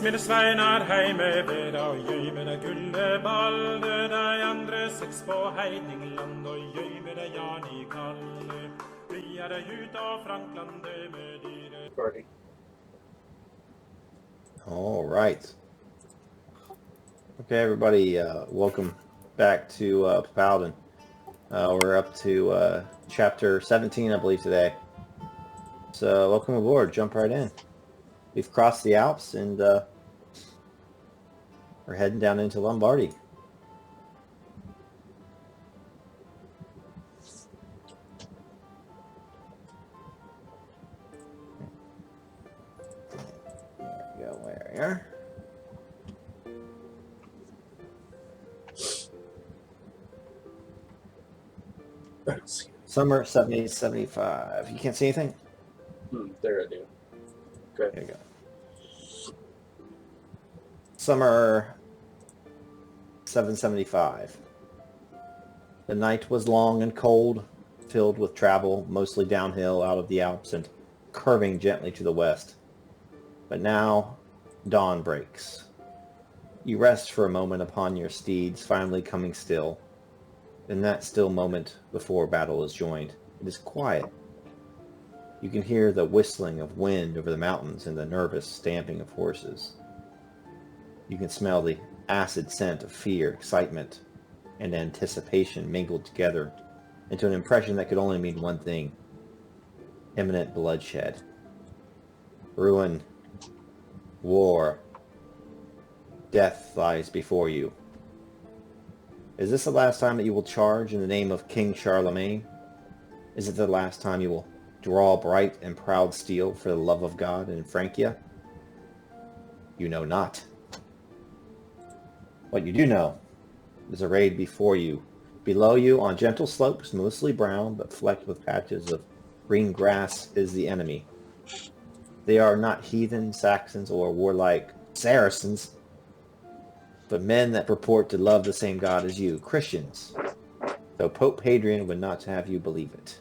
Mine sveinar heime ved og gjøy med det gulleballe, de andre seks på Heidingland og gjøy med det Jan I Kalle. Vi det ut av Franklandet med dyre. All right. Okay, everybody, welcome back to Paladin. We're up to chapter 17, I believe, today. So welcome aboard. Jump right in. We've crossed the Alps and we're heading down into Lombardy. There we go. Where we are. Summer 78-75. You can't see anything? There I do. Good. There you go. Summer 775. The night was long and cold, filled with travel, mostly downhill out of the Alps and curving gently to the west. But now, dawn breaks. You rest for a moment upon your steeds, finally coming still. In that still moment before battle is joined, it is quiet. You can hear the whistling of wind over the mountains and the nervous stamping of horses. You can smell the acid scent of fear, excitement, and anticipation mingled together into an impression that could only mean one thing: imminent bloodshed. Ruin, war, death lies before you. Is this the last time that you will charge in the name of King Charlemagne? Is it the last time you will draw bright and proud steel for the love of God in Frankia? You know not. What you do know is a raid before you. Below you, on gentle slopes, mostly brown, but flecked with patches of green grass, is the enemy. They are not heathen Saxons or warlike Saracens, but men that purport to love the same God as you, Christians, though Pope Hadrian would not have you believe it.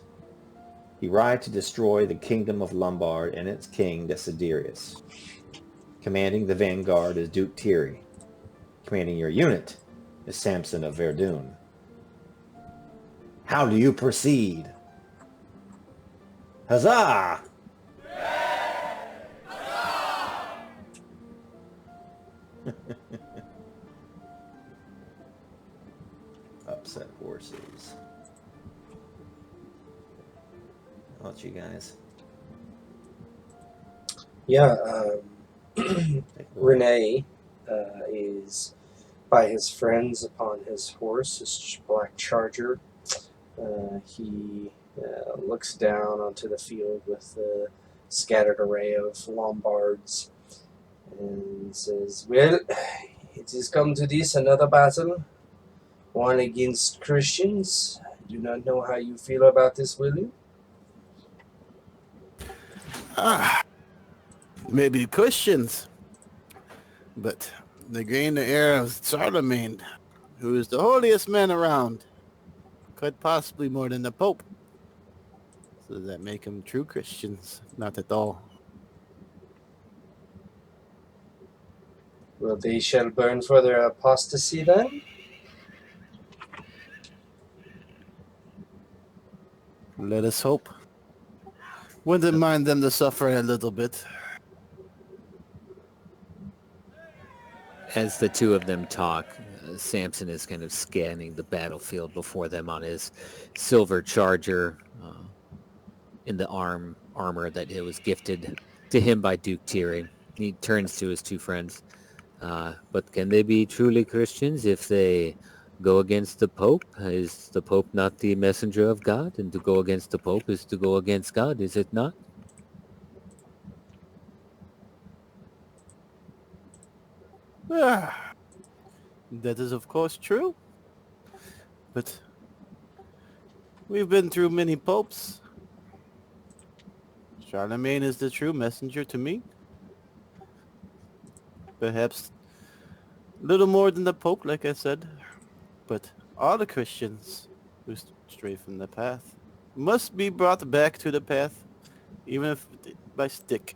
He ride to destroy the kingdom of Lombard and its king, Desiderius. Commanding the vanguard is Duke Thierry. Commanding your unit is Samson of Verdun. How do you proceed? Huzzah! Upset horses. I'll let you guys. Yeah, Renier is by his friends upon his horse, his black charger. He looks down onto the field with the scattered array of Lombards and says, "Well, it has come to this, another battle, one against Christians. I do not know how you feel about this, will you?" Maybe Christians, but they gain the heir of Charlemagne, who is the holiest man around, quite possibly more than the Pope. So does that make them true Christians? Not at all. Well, they shall burn for their apostasy then? Let us hope. Wouldn't mind them to suffer a little bit. As the two of them talk, Samson is kind of scanning the battlefield before them on his silver charger. in the armor that it was gifted to him by Duke Thierry. He turns to his two friends. But can they be truly Christians if they go against the Pope? Is the Pope not the messenger of God? And to go against the Pope is to go against God, is it not? Ah, that is of course true. But we've been through many popes. Charlemagne is the true messenger to me. Perhaps little more than the Pope, like I said. But all the Christians who stray from the path must be brought back to the path, even if by stick.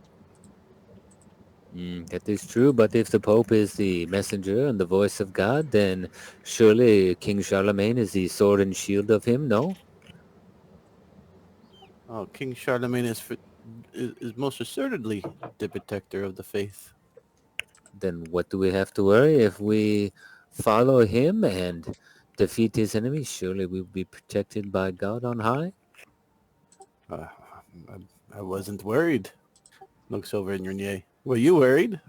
That is true, but if the Pope is the messenger and the voice of God, then surely King Charlemagne is the sword and shield of him, no? Oh, King Charlemagne is most assuredly the protector of the faith. Then what do we have to worry if we follow him and defeat his enemies? Surely we will be protected by God on high. Uh, I wasn't worried. Looks over in Renier. Were you worried?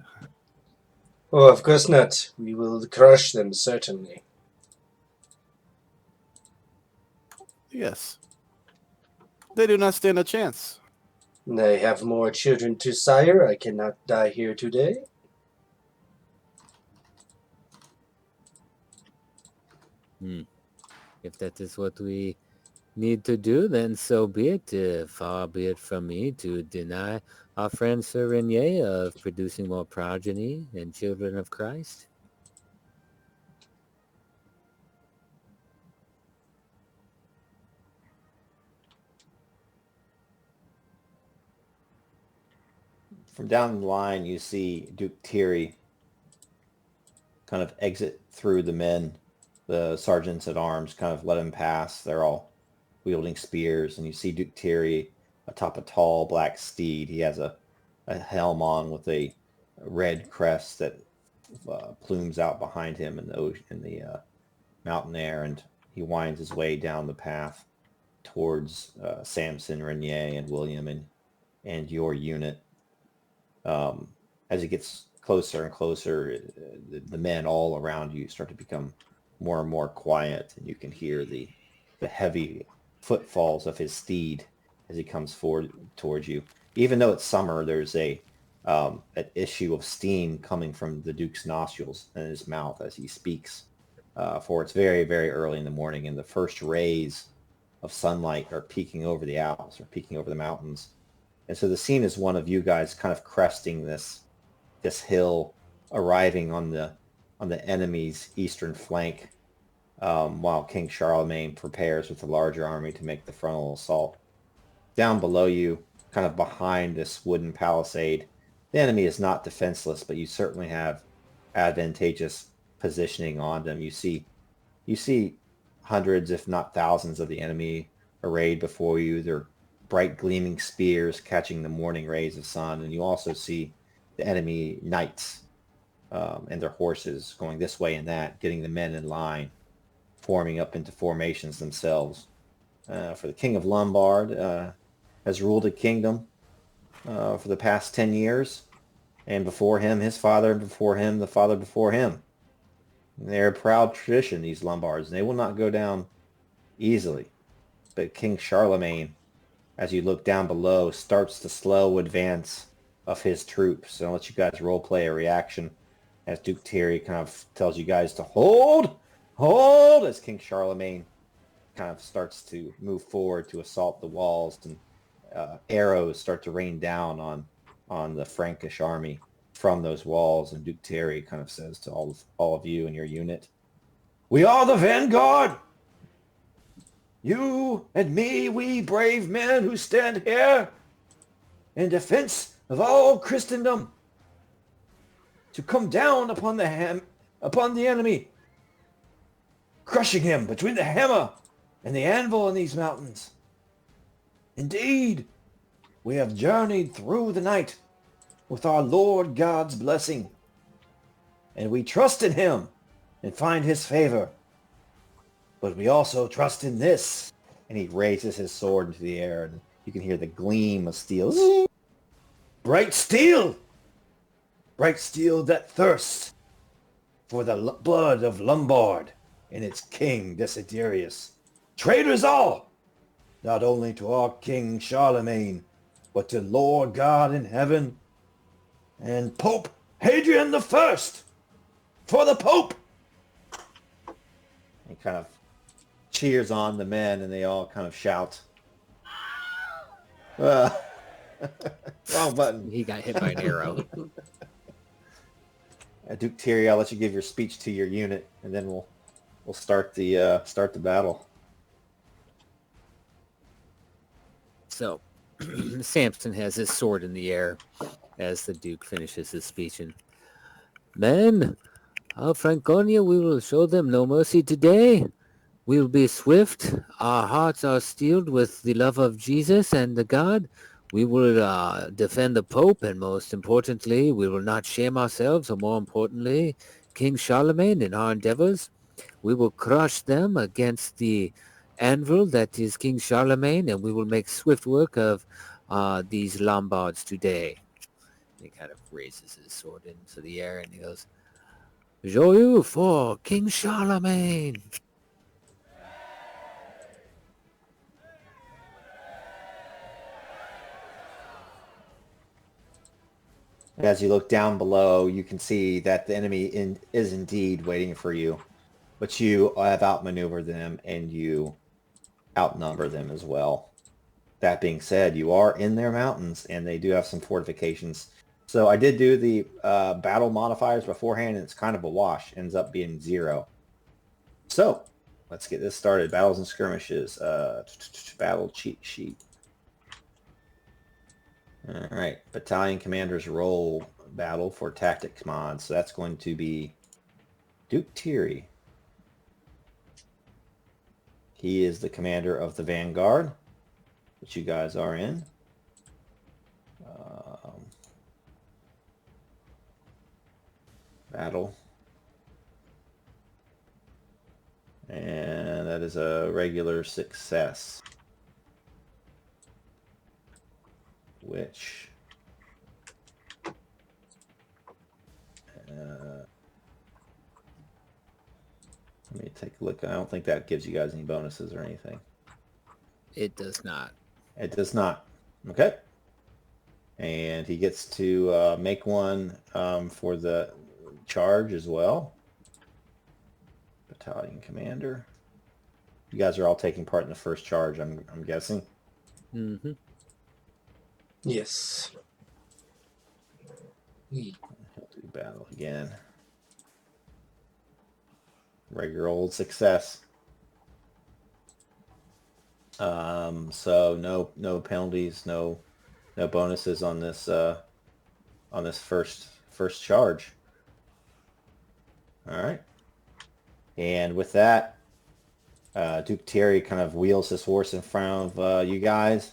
Oh, of course not. We will crush them, certainly. Yes. They do not stand a chance. I have more children to sire. I cannot die here today. If that is what we need to do, then so be it. Far be it from me to deny our friend Sir Renier of producing more progeny and children of Christ. From down the line, you see Duke Thierry kind of exit through the men. The sergeants at arms kind of let him pass. They're all wielding spears, and you see Duke Thierry atop a tall black steed. He has a helm on with a red crest that plumes out behind him in the mountain air, and he winds his way down the path towards Samson, Renier, and William, and your unit. As it gets closer and closer, the men all around you start to become more and more quiet, and you can hear the heavy footfalls of his steed as he comes forward towards you. Even though it's summer, there's an issue of steam coming from the Duke's nostrils and his mouth as he speaks. For it's very, very early in the morning, and the first rays of sunlight are peeking over the Alps, or peeking over the mountains. And so the scene is one of you guys kind of cresting this hill, arriving on the enemy's eastern flank, while King Charlemagne prepares with a larger army to make the frontal assault. Down below you, kind of behind this wooden palisade, the enemy is not defenseless, but you certainly have advantageous positioning on them. You see hundreds, if not thousands, of the enemy arrayed before you. They're bright gleaming spears catching the morning rays of sun, and you also see the enemy knights and their horses going this way and that, getting the men in line, forming up into formations themselves. For the King of Lombard has ruled a kingdom for the past 10 years, and before him his father, and before him the father before him. And they're a proud tradition, these Lombards, and they will not go down easily. But King Charlemagne, as you look down below, starts the slow advance of his troops. So I'll let you guys role play a reaction as Duke Thierry kind of tells you guys to hold, as King Charlemagne kind of starts to move forward to assault the walls, and arrows start to rain down on the Frankish army from those walls. And Duke Thierry kind of says to all of you and your unit, "We are the vanguard! You and me, we brave men who stand here in defense of all Christendom, to come down upon the enemy, crushing him between the hammer and the anvil in these mountains. Indeed, we have journeyed through the night with our Lord God's blessing, and we trust in him and find his favor. But we also trust in this." And he raises his sword into the air, and You can hear the gleam of steel. Bright steel! Bright steel that thirsts for the blood of Lombard and its king Desiderius. Traitors all! Not only to our King Charlemagne, but to Lord God in heaven and Pope Hadrian the First! For the Pope! He kind of cheers on the men, and they all kind of shout. Wrong button. He got hit by an arrow. Duke Thierry, I'll let you give your speech to your unit, and then we'll start the battle. So, Samson has his sword in the air as the Duke finishes his speech. And, men of Franconia, we will show them no mercy today. We will be swift. Our hearts are steeled with the love of Jesus and the God. We will defend the Pope, and most importantly, we will not shame ourselves, or more importantly, King Charlemagne in our endeavors. We will crush them against the anvil that is King Charlemagne, and we will make swift work of these Lombards today. He kind of raises his sword into the air, and he goes, Joyeux for King Charlemagne! As you look down below, you can see that the enemy is indeed waiting for you, but you have outmaneuvered them and you outnumber them as well. That being said, you are in their mountains, and they do have some fortifications. So I did do the battle modifiers beforehand, and it's kind of a wash. Ends up being 0. So let's get this started. Battles and skirmishes. Battle cheat sheet. All right, battalion commander's role battle for tactics mods. So that's going to be Duke Thierry. He is the commander of the vanguard, which you guys are in. Battle. And that is a regular success. Which let me take a look. I don't think that gives you guys any bonuses or anything. It does not. It does not. Okay. And he gets to make one for the charge as well. Battalion commander. You guys are all taking part in the first charge, I'm guessing. Mm-hmm. Yes. He'll do battle again. Regular old success. So no penalties, no bonuses on this first charge. All right. And with that, Duke Thierry kind of wheels his horse in front of you guys.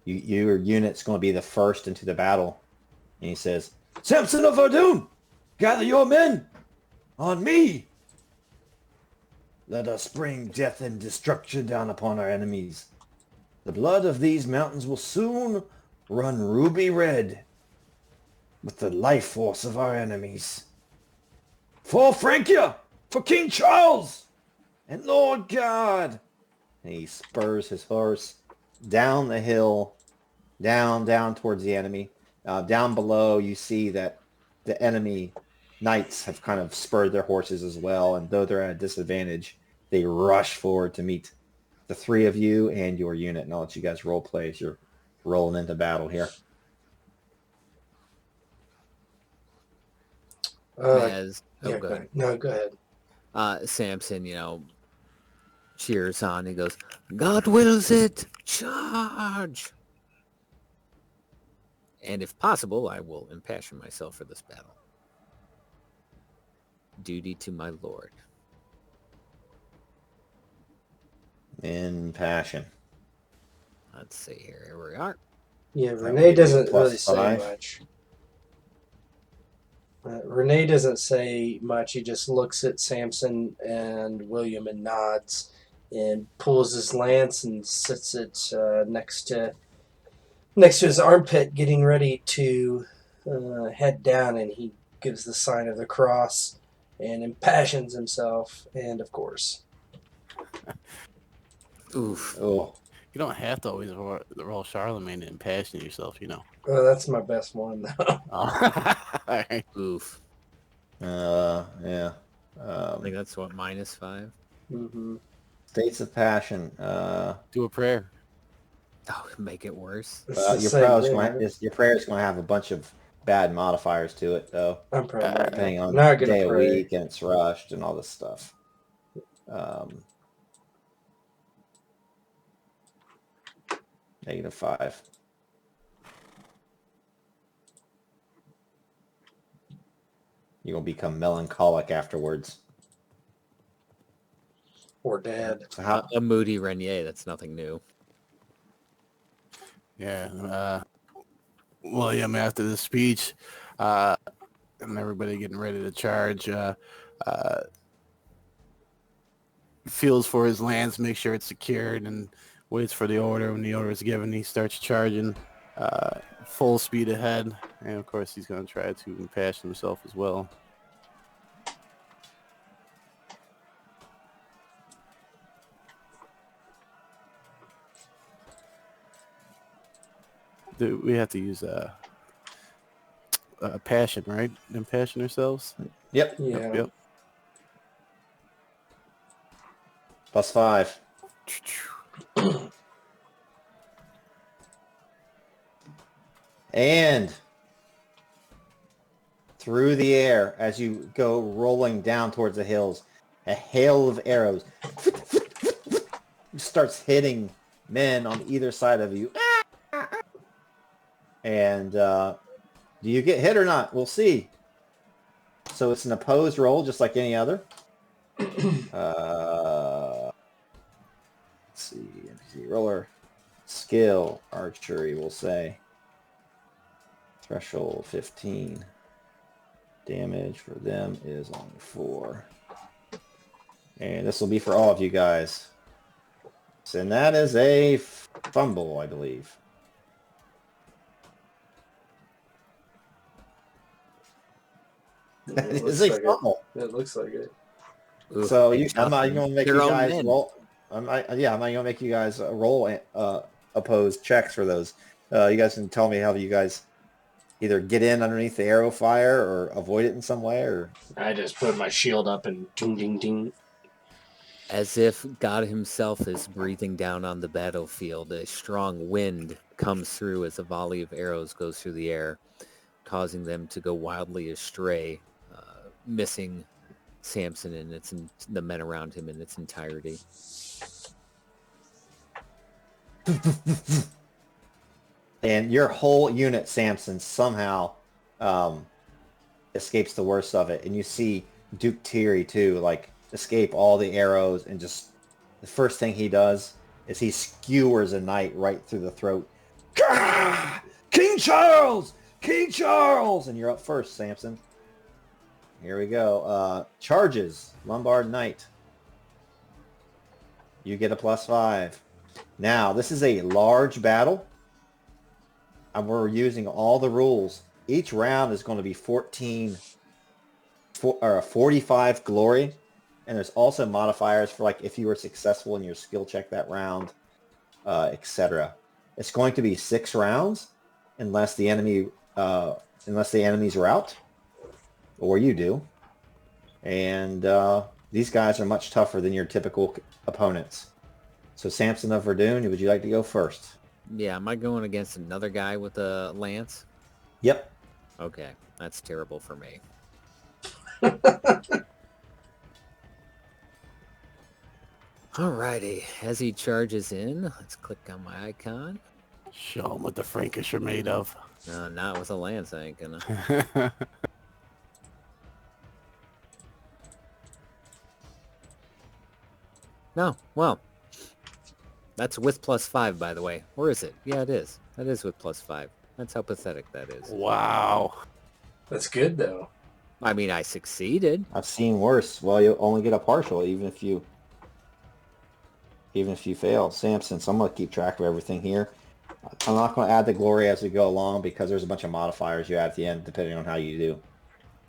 Your unit's going to be the first into the battle. And he says, Samson of Verdun, gather your men on me. Let us bring death and destruction down upon our enemies. The blood of these mountains will soon run ruby red with the life force of our enemies. For Francia, for King Charles, and Lord God. And he spurs his horse down the hill, down towards the enemy. Down below, you see that the enemy knights have kind of spurred their horses as well, and though they're at a disadvantage, they rush forward to meet the three of you and your unit. And I'll let you guys role play as you're rolling into battle here. Go Go ahead. No, go ahead. Samson, cheers on. He goes, God wills it. Charge. And if possible, I will impassion myself for this battle. Duty to my lord. In passion. Let's see here. Here we are. Yeah, That Renier would be doesn't really +5. say much. Renier doesn't say much. He just looks at Samson and William and nods and pulls his lance and sits it next to next to his armpit, getting ready to head down, and he gives the sign of the cross and impassions himself, and of course. Oof. Oh, You don't have to always roll Charlemagne to impassion yourself, you know. Oh, that's my best one, though. All right. Oof. yeah. I think that's what, -5? Mm-hmm. States of passion. Do a prayer. Oh, make it worse. It's the Your same prayer's thing, going right? your prayer's going to have a bunch of bad modifiers to it, though, I'm probably depending on not gonna day of pray. week, and it's rushed and all this stuff. -5. You're going to become melancholic afterwards. Or dead. So how? A moody Renier, that's nothing new. Yeah. William, after the speech, and everybody getting ready to charge, feels for his lance, make sure it's secured, and waits for the order. When the order is given, he starts charging full speed ahead. And of course, he's going to try to impassion himself as well. We have to use passion, right? Impassion ourselves. Yep. Yeah. Yep. +5. And through the air, as you go rolling down towards the hills, a hail of arrows starts hitting men on either side of you. And do you get hit or not? We'll see. So it's an opposed roll, just like any other. Let's see. NPC roller. Skill. Archery, we'll say. Threshold 15. Damage for them is only 4. And this will be for all of you guys. And that is a fumble, I believe. That is a fumble. It looks like it. Oof, So and I'm not nothing. going to make Your you own guys men. roll. I'm not going to make you guys roll opposed checks for those. You guys can tell me how you guys either get in underneath the arrow fire or avoid it in some way, or I just put my shield up and ding, ding, ding. As if God himself is breathing down on the battlefield, a strong wind comes through as a volley of arrows goes through the air, causing them to go wildly astray, missing Samson and the men around him in its entirety. and your whole unit, Samson, somehow escapes the worst of it, and you see Duke Thierry too, like escape all the arrows, and just the first thing he does is he skewers a knight right through the throat. Gah! King Charles! King Charles! And you're up first, Samson. Here we go. Charges. Lombard Knight. You get a +5. Now, this is a large battle, and we're using all the rules. Each round is going to be 45 glory, and there's also modifiers for like if you were successful in your skill check that round, etc. It's going to be 6 rounds unless the enemy's rout, or you do. And these guys are much tougher than your typical opponents. So Samson of Verdun, would you like to go first? Yeah, am I going against another guy with a lance? Yep. Okay, that's terrible for me. Alrighty, as he charges in, let's click on my icon. Show them what the Frankish are made of. Not with a lance, I ain't gonna. No, well, that's with +5, by the way. Or is it? Yeah, it is. That is with +5. That's how pathetic that is. Wow. That's good, though. I mean, I succeeded. I've seen worse. Well, you only get a partial, even if you fail. Samson, so I'm going to keep track of everything here. I'm not going to add the glory as we go along because there's a bunch of modifiers you add at the end depending on how you do.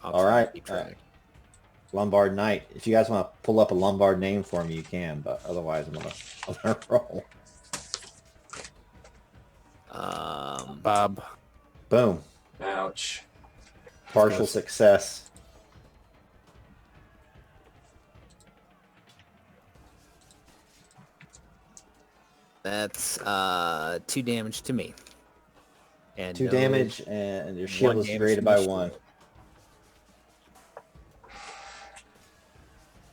I'll All try right. to keep track. Lombard Knight. If you guys want to pull up a Lombard name for me, you can, but otherwise I'm gonna roll. Bob. Boom. Ouch. Partial success. That's 2 damage to me. And 2 damage, and your shield 1 is damage rated to by my 1. shield.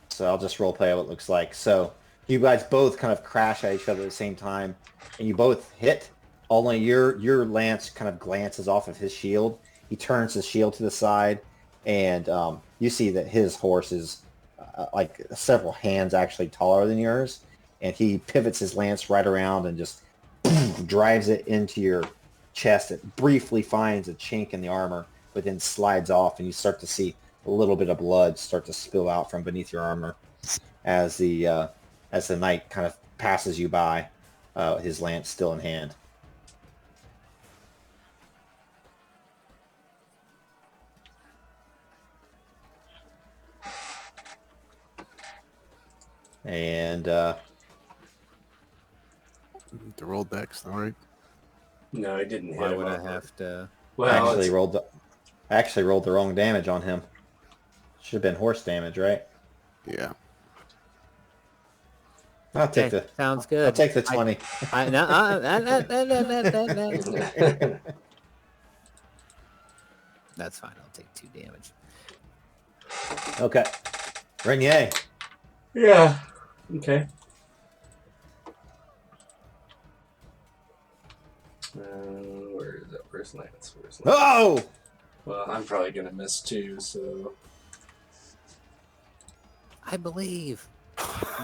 So I'll just role play what it looks like. So you guys both kind of crash at each other at the same time, and you both hit. Only your lance kind of glances off of his shield. He turns his shield to the side, and you see that his horse is like several hands actually taller than yours, and he pivots his lance right around and just drives it into your chest. It briefly finds a chink in the armor, but then slides off, and you start to see a little bit of blood start to spill out from beneath your armor as the knight kind of passes you by, his lance still in hand. And The roll dex, all right. No, I didn't hit Why him would I over. have to? Well, I actually rolled the wrong damage on him. Should have been horse damage, right? Yeah. I'll take Okay, the sounds good. I'll take the 20. That's fine. I'll take 2 damage. Okay. Renier. yeah. Okay. Where is that? Where's Lance? Oh! Well, I'm probably gonna miss too. So I believe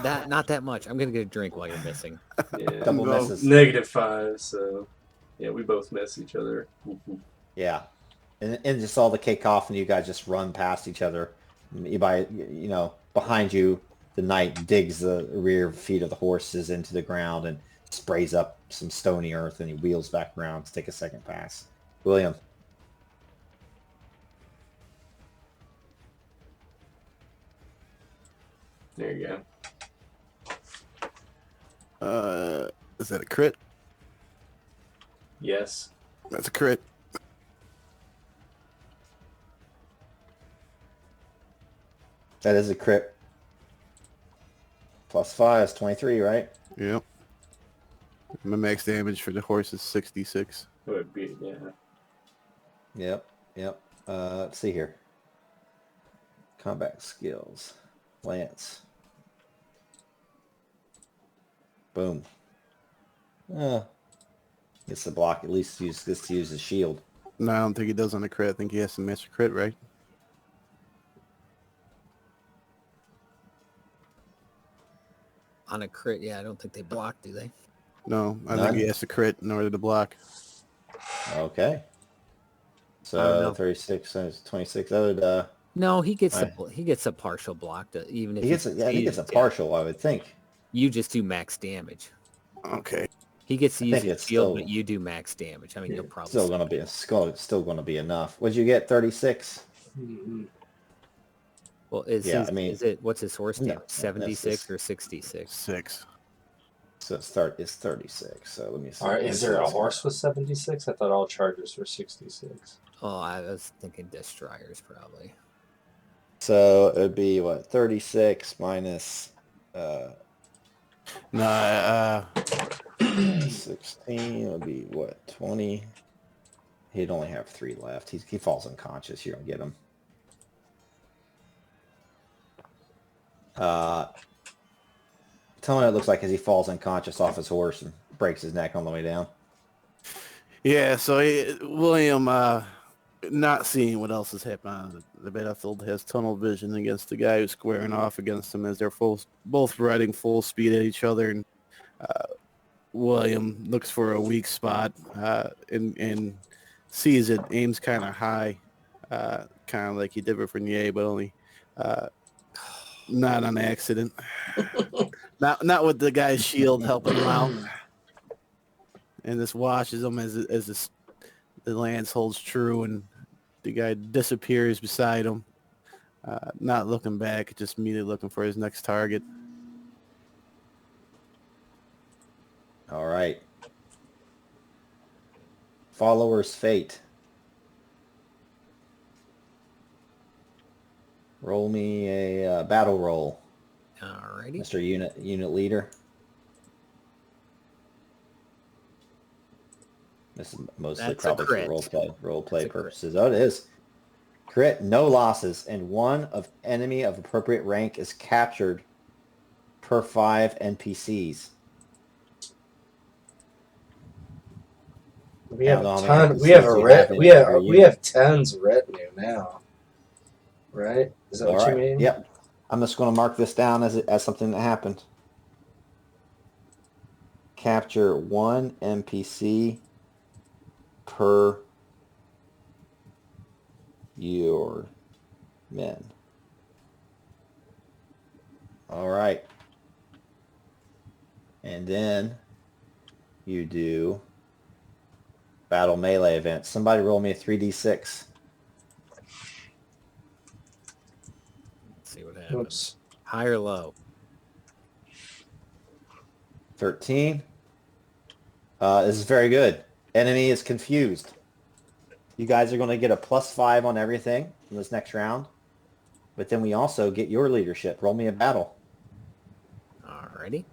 that not that much. I'm gonna get a drink while you're missing. yeah, Double No. misses. -5. So yeah, we both miss each other. Yeah. And just all the cacophony, you guys just run past each other. Behind you, the knight digs the rear feet of the horses into the ground and sprays up some stony earth, and he wheels back around to take a second pass. William. There you go. Is that a crit? Yes. That's a crit. That is a crit. +5 is 23, right? Yep. My max damage for the horse is 66. It would be Yep. Let's see here. Combat skills. Lance. Boom. Gets the block. At least gets to use his shield. No, I don't think he does on a crit. I think he has to miss a crit, right? On a crit, yeah, I don't think they block, do they? No, I None? think he has to crit in order to block. Okay. I don't So know. 36 times 26. That would No, he gets Right. he gets a partial block, even if he gets a yeah. partial, I would think. You just do max damage. Okay. He gets to I use think his it's shield, still- but you do max damage. I mean, you'll probably Still gonna be still gonna be enough. What'd you get? 36. Well, is Yeah, his, I mean- is it what's his horse No, damage? 76 that's or 66? 6. So it's 36. So let me see. All right, is there a horse with 76? I thought all chargers were 66. Oh, I was thinking destroyers probably. So it would be what? 36 minus No, 16 would be what? 20. He'd only have 3 left. He falls unconscious. You don't get him. Tell me what it looks like as he falls unconscious off his horse and breaks his neck on the way down. yeah, so William, not seeing what else is happening on the battlefield, has tunnel vision against the guy who's squaring off against him as they're both riding full speed at each other. And William looks for a weak spot and sees it, aims kind of high, kind of like he did with Renier, but only not on accident. Not with the guy's shield helping him out. and this washes him as the lance holds true, and the guy disappears beside him, not looking back, just immediately looking for his next target. All right. Follower's fate. Roll me a battle roll, Alrighty. Mr. Unit Leader. This is mostly That's a probably for crit. role play That's a crit. purposes. Oh, it is. Crit, no losses, and one of enemy of appropriate rank is captured per 5 NPCs. We have I a don't know how many ton. We have NPCs a you have in your we unit. have tons of retinue now. Right? Is that All what right. you mean? Yep. I'm just going to mark this down as something that happened. Capture 1 NPC per your men. All right. And then you do battle melee events. Somebody roll me a 3d6. Let's see what happens. Oops. High or low? 13. This is very good. Enemy is confused. You guys are going to get a +5 on everything in this next round. But then we also get your leadership. Roll me a battle. Alrighty.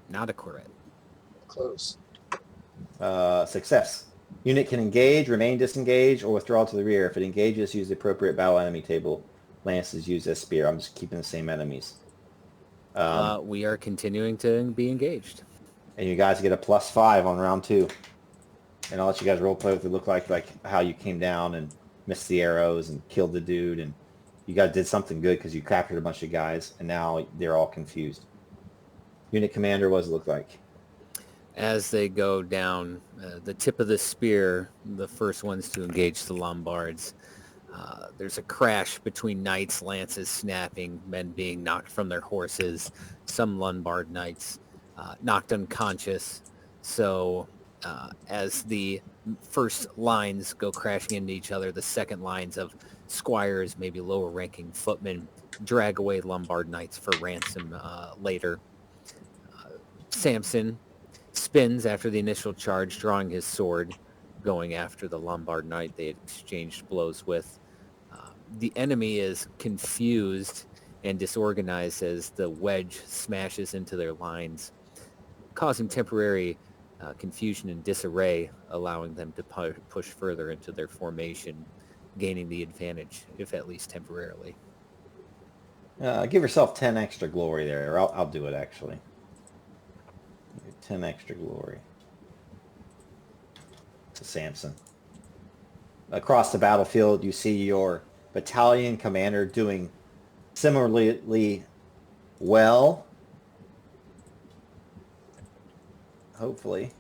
Not a crit. Close. Success. Unit can engage, remain disengaged, or withdraw to the rear. If it engages, use the appropriate battle enemy table. Lance is used as spear. I'm just keeping the same enemies. We are continuing to be engaged. And you guys get a +5 on round 2. And I'll let you guys role play what it looked like how you came down and missed the arrows and killed the dude. And you guys did something good because you captured a bunch of guys, and now they're all confused. Unit commander, what does it look like? As they go down the tip of the spear, the first ones to engage the Lombards, there's a crash between knights, lances snapping, men being knocked from their horses, some Lombard knights knocked unconscious. So as the first lines go crashing into each other, the second lines of squires, maybe lower-ranking footmen, drag away Lombard knights for ransom later. Samson spins after the initial charge, drawing his sword, going after the Lombard knight they had exchanged blows with. The enemy is confused and disorganized as the wedge smashes into their lines, causing temporary confusion and disarray, allowing them to push further into their formation, gaining the advantage, if at least temporarily. Give yourself 10 extra glory there, or I'll do it actually. 10 extra glory to Samson. Across the battlefield, you see your battalion commander doing similarly well. Hopefully.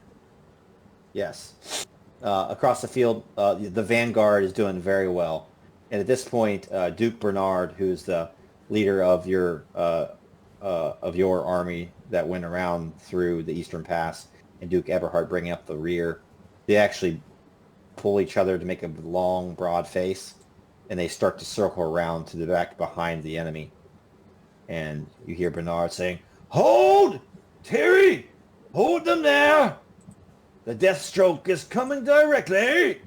Yes. Across the field, the vanguard is doing very well. And at this point, Duke Bernard, who's the leader of your army that went around through the Eastern Pass, and Duke Eberhard bringing up the rear, they actually pull each other to make a long, broad face, and they start to circle around to the back behind the enemy. And you hear Bernard saying, "Hold! Thierry! Hold them there! The death stroke is coming directly!"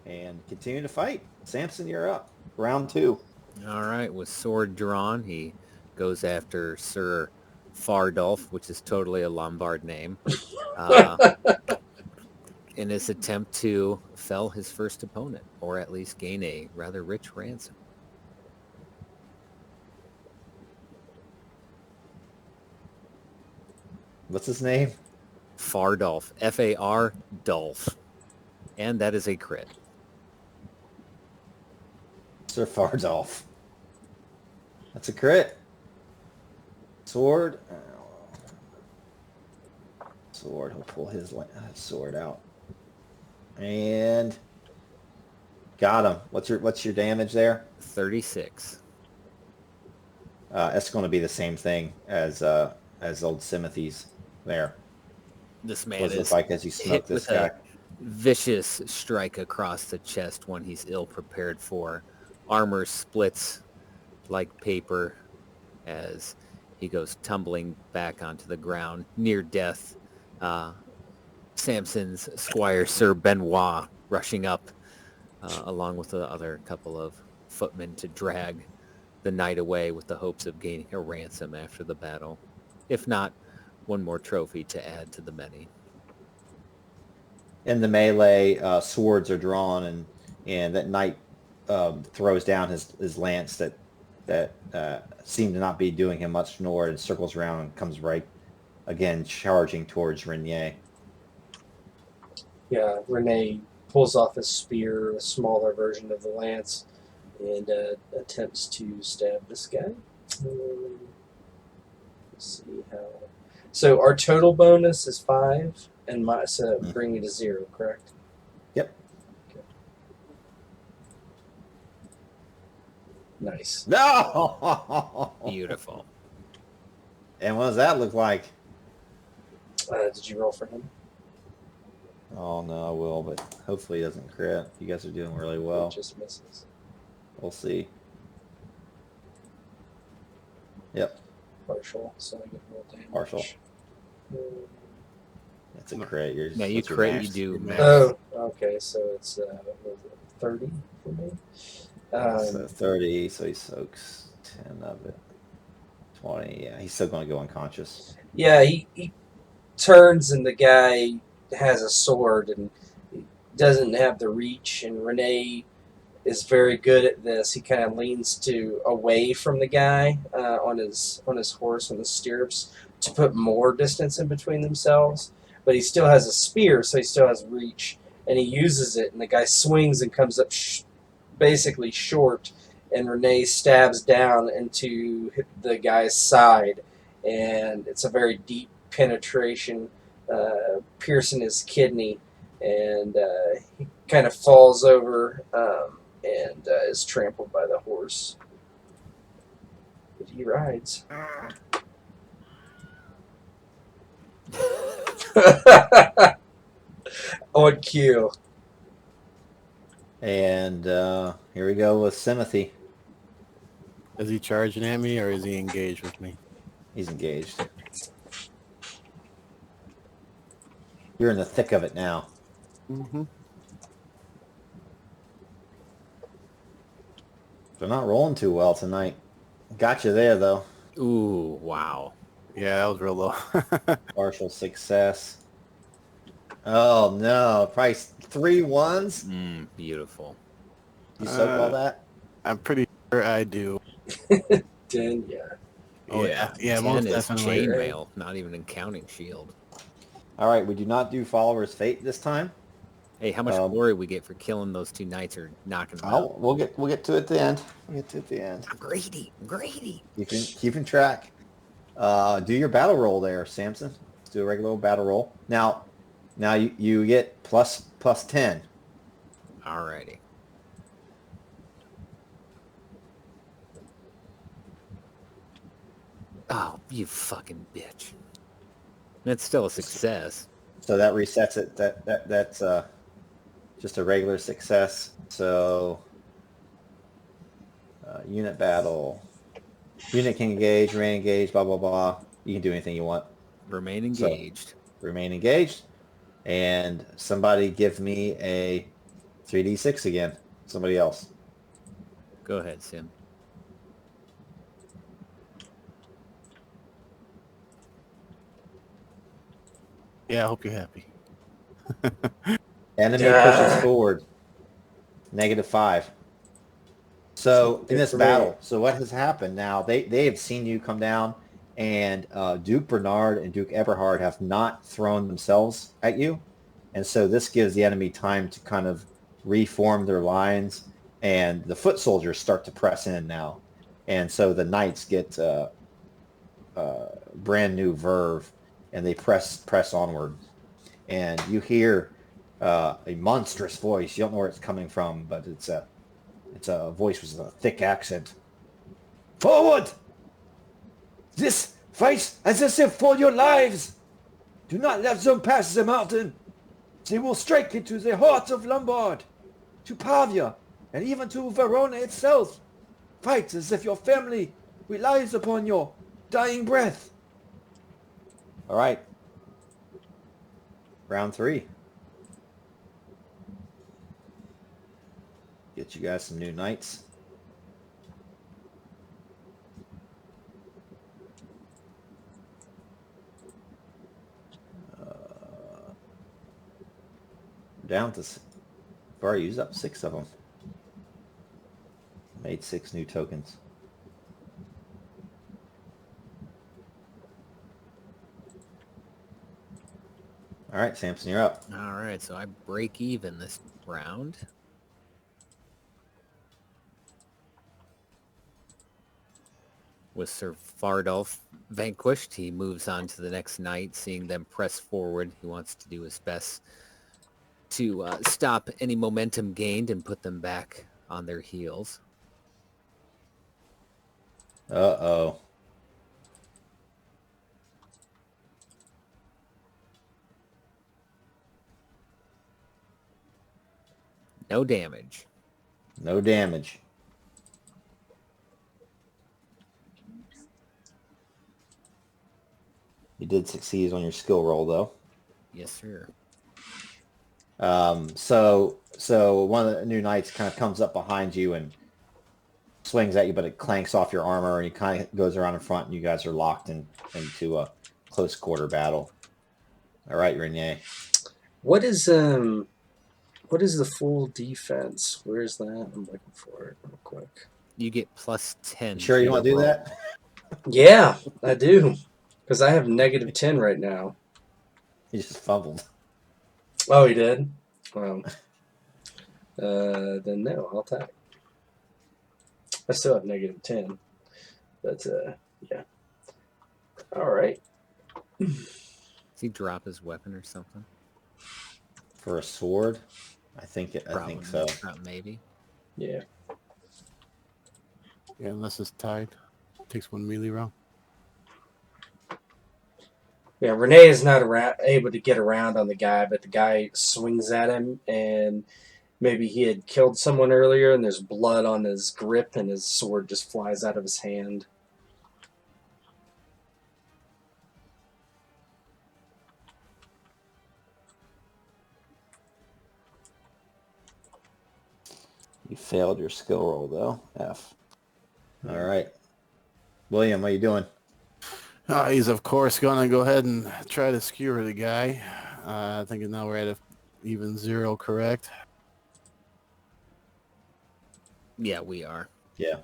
And continue to fight. Samson, you're up. Round 2. All right, with sword drawn, he goes after Sir Fardolf, which is totally a Lombard name, in his attempt to fell his first opponent, or at least gain a rather rich ransom. What's his name? Fardolf, F-A-R, Dolph. And that is a crit. Sir Fardolf. That's a crit. Sword. Sword. He'll pull his sword out. And got him. What's your damage there? 36. It's going to be the same thing as old Simothy's there. This man What does it is look like as you smoke hit this with guy? a vicious strike across the chest, one he's ill prepared for. Armor splits like paper as he goes tumbling back onto the ground, near death. Samson's squire, Sir Benoit, rushing up along with the other couple of footmen to drag the knight away with the hopes of gaining a ransom after the battle. If not, one more trophy to add to the many. In the melee, swords are drawn, and that knight throws down his lance that seemed to not be doing him much, nor and circles around and comes right again, charging towards Renier. Yeah, Renier pulls off his spear, a smaller version of the lance, and attempts to stab this guy. Let's see how. So our total bonus is 5, and so bring me to 0, correct? Yep. Okay. Nice. No. Beautiful. And what does that look like? Did you roll for him? Oh no, I will, but hopefully he doesn't crit. You guys are doing really well. It just misses. We'll see. Yep, Partial, so I get roll damage. partial. That's a crit. You're just, Now you what's your crit, max? you do Your max. Oh, okay, so it's 30 for me. So 30, so he soaks 10 of it. 20, yeah, he's still going to go unconscious. Yeah, he turns and the guy has a sword and he doesn't have the reach, and Renier is very good at this. He kind of leans away from the guy on his horse, on the stirrups, to put more distance in between themselves. But he still has a spear, so he still has reach, and he uses it, and the guy swings and comes up basically short, and Renier stabs down into the guy's side, and it's a very deep penetration, piercing his kidney, and he kind of falls over and is trampled by the horse. But he rides. On cue. And here we go with Simothy. Is he charging at me or is he engaged with me? He's engaged. You're in the thick of it now. Mm-hmm. They're not rolling too well tonight. Got you there, though. Ooh, wow. Yeah, that was real low. Partial success. Oh, no. Probably 3 ones? Beautiful. You soak all that? I'm pretty sure I do. 10, yeah. Oh, yeah. Yeah, 10 most is definitely. chainmail, not even counting shield. All right, we do not do Follower's Fate this time. Hey, how much glory we get for killing those 2 knights or knocking them Oh, out? we'll get to it at the end. We'll get to it at the end. I'm greedy. I'm greedy. Keeping track. Do your battle roll there, Samson. Let's do a regular old battle roll. Now you get plus 10. Alrighty. Oh, you fucking bitch. That's still a success. So that resets it. That's just a regular success. So unit battle. Unit can engage, remain engaged, blah, blah, blah. You can do anything you want. Remain engaged. Remain engaged. And somebody give me a 3d6 again. Somebody else. Go ahead, Sim. Yeah, I hope you're happy. Enemy pushes forward. -5. So in this battle, so what has happened now, they have seen you come down, and Duke Bernard and Duke Eberhard have not thrown themselves at you. And so this gives the enemy time to kind of reform their lines, and the foot soldiers start to press in now. And so the knights get brand new verve, and they press onward. And you hear a monstrous voice. You don't know where it's coming from, but it's a voice with a thick accent. Forward! This fight as if for your lives. Do not let them pass the mountain. They will strike into the heart of Lombard, to Pavia, and even to Verona itself. Fight as if your family relies upon your dying breath. All right. Round 3. Get you guys some new knights. Down to... I've already used up 6 of them. Made 6 new tokens. All right, Samson, you're up. All right, so I break even this round. With Sir Fardolf vanquished, he moves on to the next knight, seeing them press forward. He wants to do his best to stop any momentum gained and put them back on their heels. Uh-oh. No damage. No damage. You did succeed on your skill roll, though. Yes, sir. So one of the new knights kind of comes up behind you and swings at you, but it clanks off your armor, and he kind of goes around in front, and you guys are locked into a close quarter battle. All right, Renier. What is the full defense? Where is that? I'm looking for it real quick. You get plus 10. Sure you want to do roll. that? Yeah, I do. Because I have negative 10 right now. He just fumbled. Oh, he did? Well, then no, I'll attack. I still have negative 10. But, yeah. All right. Does he drop his weapon or something? For a sword? I think so. Maybe. Yeah. Yeah, unless it's tied. Takes 1 melee round. Yeah, Renier is not able to get around on the guy, but the guy swings at him, and maybe he had killed someone earlier, and there's blood on his grip, and his sword just flies out of his hand. You failed your skill roll, though. F. All right. William, what are you doing? He's, of course, going to go ahead and try to skewer the guy. I think now we're at a even 0, correct? Yeah, we are. Yeah.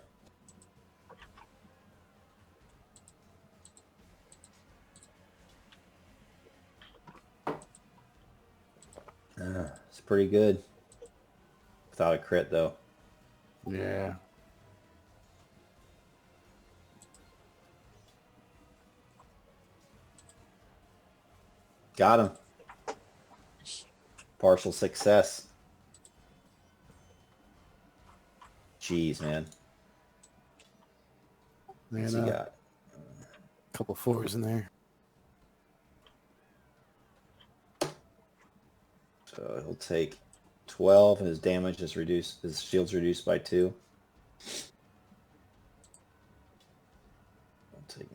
It's pretty good. Without a crit, though. Yeah. Got him. Partial success. Jeez, man. What's he And got? a couple 4s in there. So he'll take 12, and his damage is reduced. His shield's reduced by 2. I'll take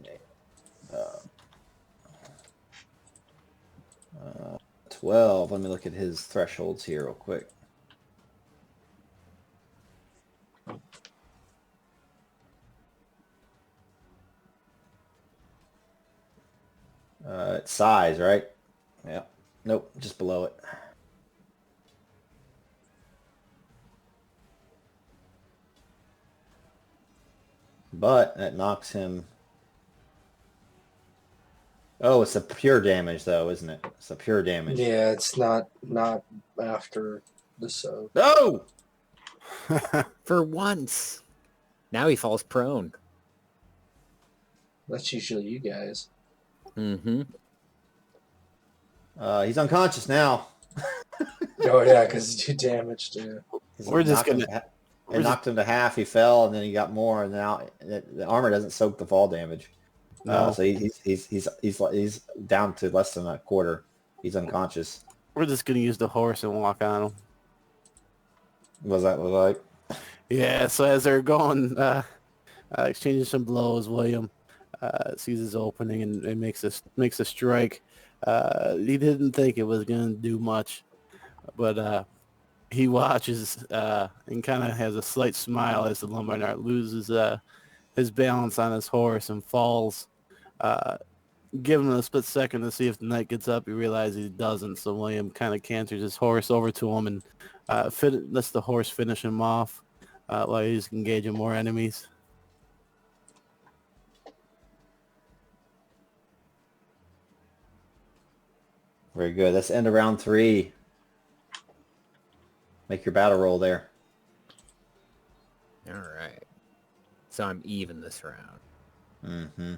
12. Let me look at his thresholds here real quick. It's size, right? Yeah. Nope, just below it. But that knocks him... Oh, it's a pure damage, though, isn't it? It's a pure damage. Yeah, it's not after the soak. No! For once. Now he falls prone. That's usually you guys. Mm-hmm. He's unconscious now. Oh, yeah, because you damaged him. We're just going to... It knocked him to half. He fell, and then he got more. And now the armor doesn't soak the fall damage. No. So he's down to less than a quarter. He's unconscious. We're just gonna use the horse and walk on him. What does that look like? Yeah, so as they're going, exchanging some blows, William sees his opening and makes a strike. He didn't think it was going to do much, but he watches and kind of has a slight smile as the Lombard knight loses his balance on his horse and falls. Give him a split second to see if the knight gets up. He realizes he doesn't, so William kind of canters his horse over to him and lets the horse finish him off while he's engaging more enemies. Very good. That's end of round 3. Make your battle roll there. All right. So I'm even this round. Mm-hmm.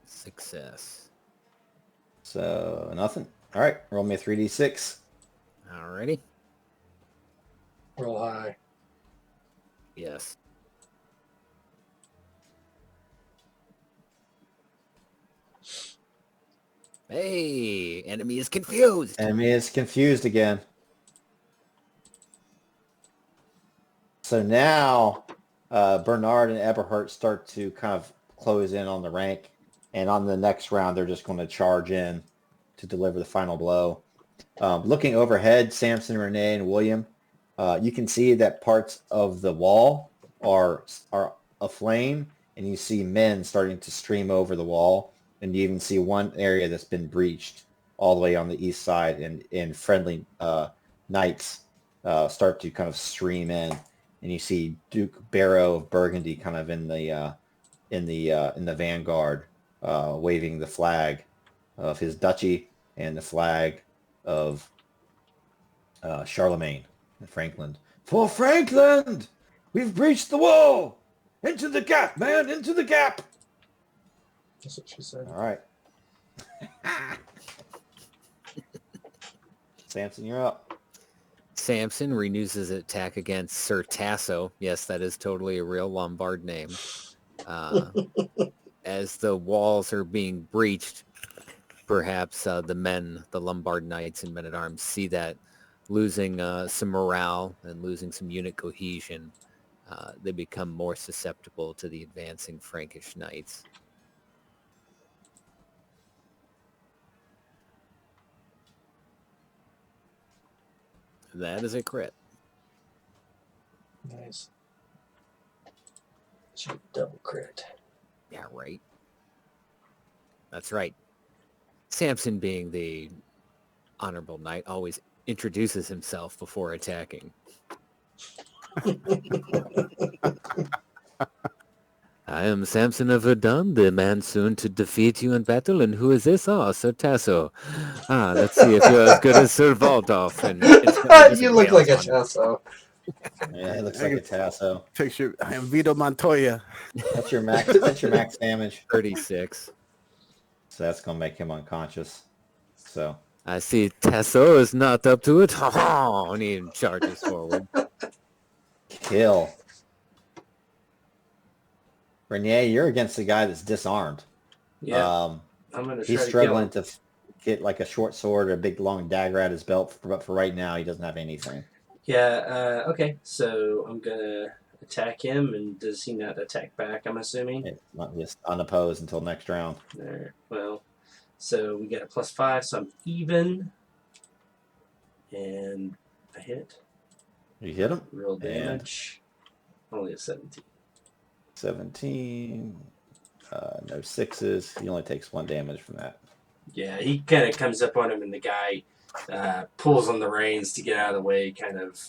Success. So nothing. All right. Roll me a 3d6. Alrighty. Roll high. Yes. Hey, enemy is confused. Enemy is confused again. So now Bernard and Eberhard start to kind of close in on the rank. And on the next round, they're just going to charge in to deliver the final blow. Looking overhead, Samson, Renier, and William, you can see that parts of the wall are aflame, and you see men starting to stream over the wall. And you even see one area that's been breached all the way on the east side, and friendly knights start to kind of stream in. And you see Duke Barrow of Burgundy kind of in the vanguard, waving the flag of his duchy and the flag of Charlemagne and Frankland. For Frankland! We've breached the wall! Into the gap, man! Into the gap! That's what she said. All right. Samson, you're up. Samson renews his attack against Sir Tasso. Yes, that is totally a real Lombard name. As the walls are being breached, perhaps the Lombard knights and men-at-arms see that losing some morale and losing some unit cohesion, they become more susceptible to the advancing Frankish knights. That is a crit. Nice. Should double crit. Yeah, right. That's right. Samson, being the honorable knight, always introduces himself before attacking. I am Samson of Verdun, the man soon to defeat you in battle. And who is this? Oh, Sir Tasso. Let's see if you're as good as Sir Valdorf. And You look like a Tasso. Yeah, it looks like a Tasso. Picture, I am Vito Montoya. That's your max. That's your max damage. 36. So that's gonna make him unconscious. So I see Tasso is not up to it. And he charges forward. kill. Renier, you're against a guy that's disarmed. Yeah. I'm gonna try He's to struggling kill him. to get like a short sword or a big long dagger at his belt, but for right now, he doesn't have anything. Yeah, okay. So I'm gonna attack him, and does he not attack back, I'm assuming? It's not just unopposed until next round. There. Well, so we get a +5, so I'm even. And I hit. You hit him? Real damage. Only a 17. 17. No sixes. He only takes 1 damage from that. Yeah, he kind of comes up on him, and the guy pulls on the reins to get out of the way, kind of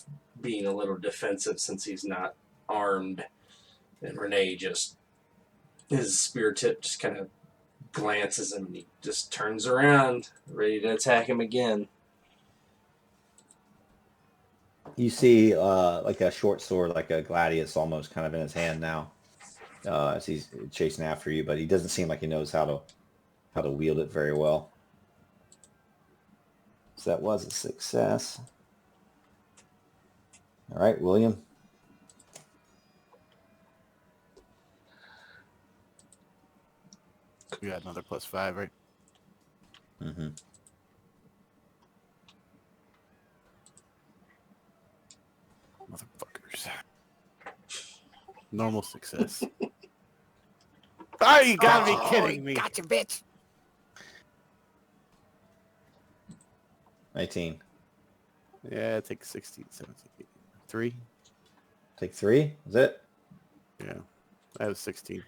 being a little defensive since he's not armed. And Renier just, his spear tip just kind of glances him, and he just turns around, ready to attack him again. You see like a short sword, like a gladius almost kind of in his hand now as he's chasing after you, but he doesn't seem like he knows how to wield it very well. So that was a success. All right, William. You got another +5, right? Mm-hmm. Motherfuckers. Normal success. Oh, you gotta be kidding me. Gotcha, bitch. 19. Yeah, take 16, 17, 18. 3. Take 3. Is it? Yeah, I have 16.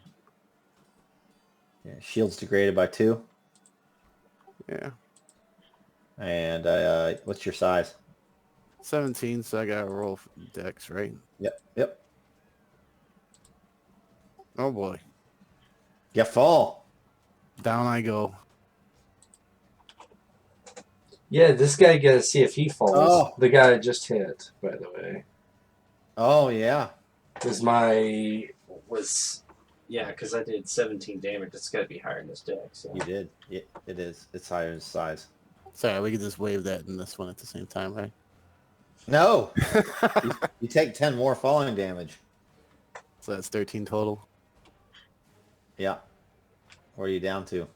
Yeah. Shields degraded by 2. Yeah, And what's your size? 17. So I gotta roll for dex, right? Yep. Oh boy, You fall. down I go. Yeah, this guy got to see if he falls. Oh. The guy I just hit, by the way, Oh, yeah. was yeah, because I did 17 damage. It's got to be higher in this deck. So. You did. It is. It's higher in size. Sorry, we can just wave that in this one at the same time, right? No. You take 10 more falling damage. So that's 13 total. Yeah. What are you down to?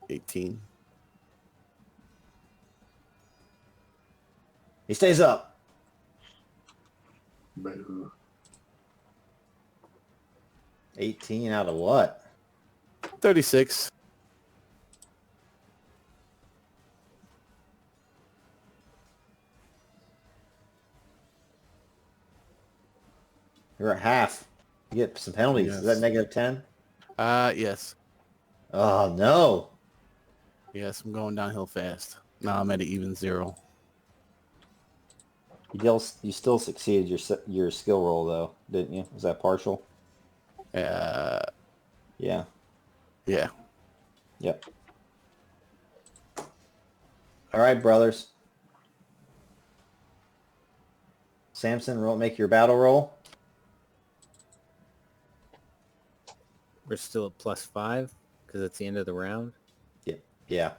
$18. He stays up. Boo. 18 out of what? 36. You're at half. You get some penalties. Yes. Is that negative 10? Yes. Oh, no. Yes, I'm going downhill fast. Now I'm at an even 0. You still succeeded your skill roll, though, didn't you? Was that partial? Yeah. Yeah. Yep. All right, brothers. Samson, make your battle roll. We're still at +5 because it's the end of the round, Yeah.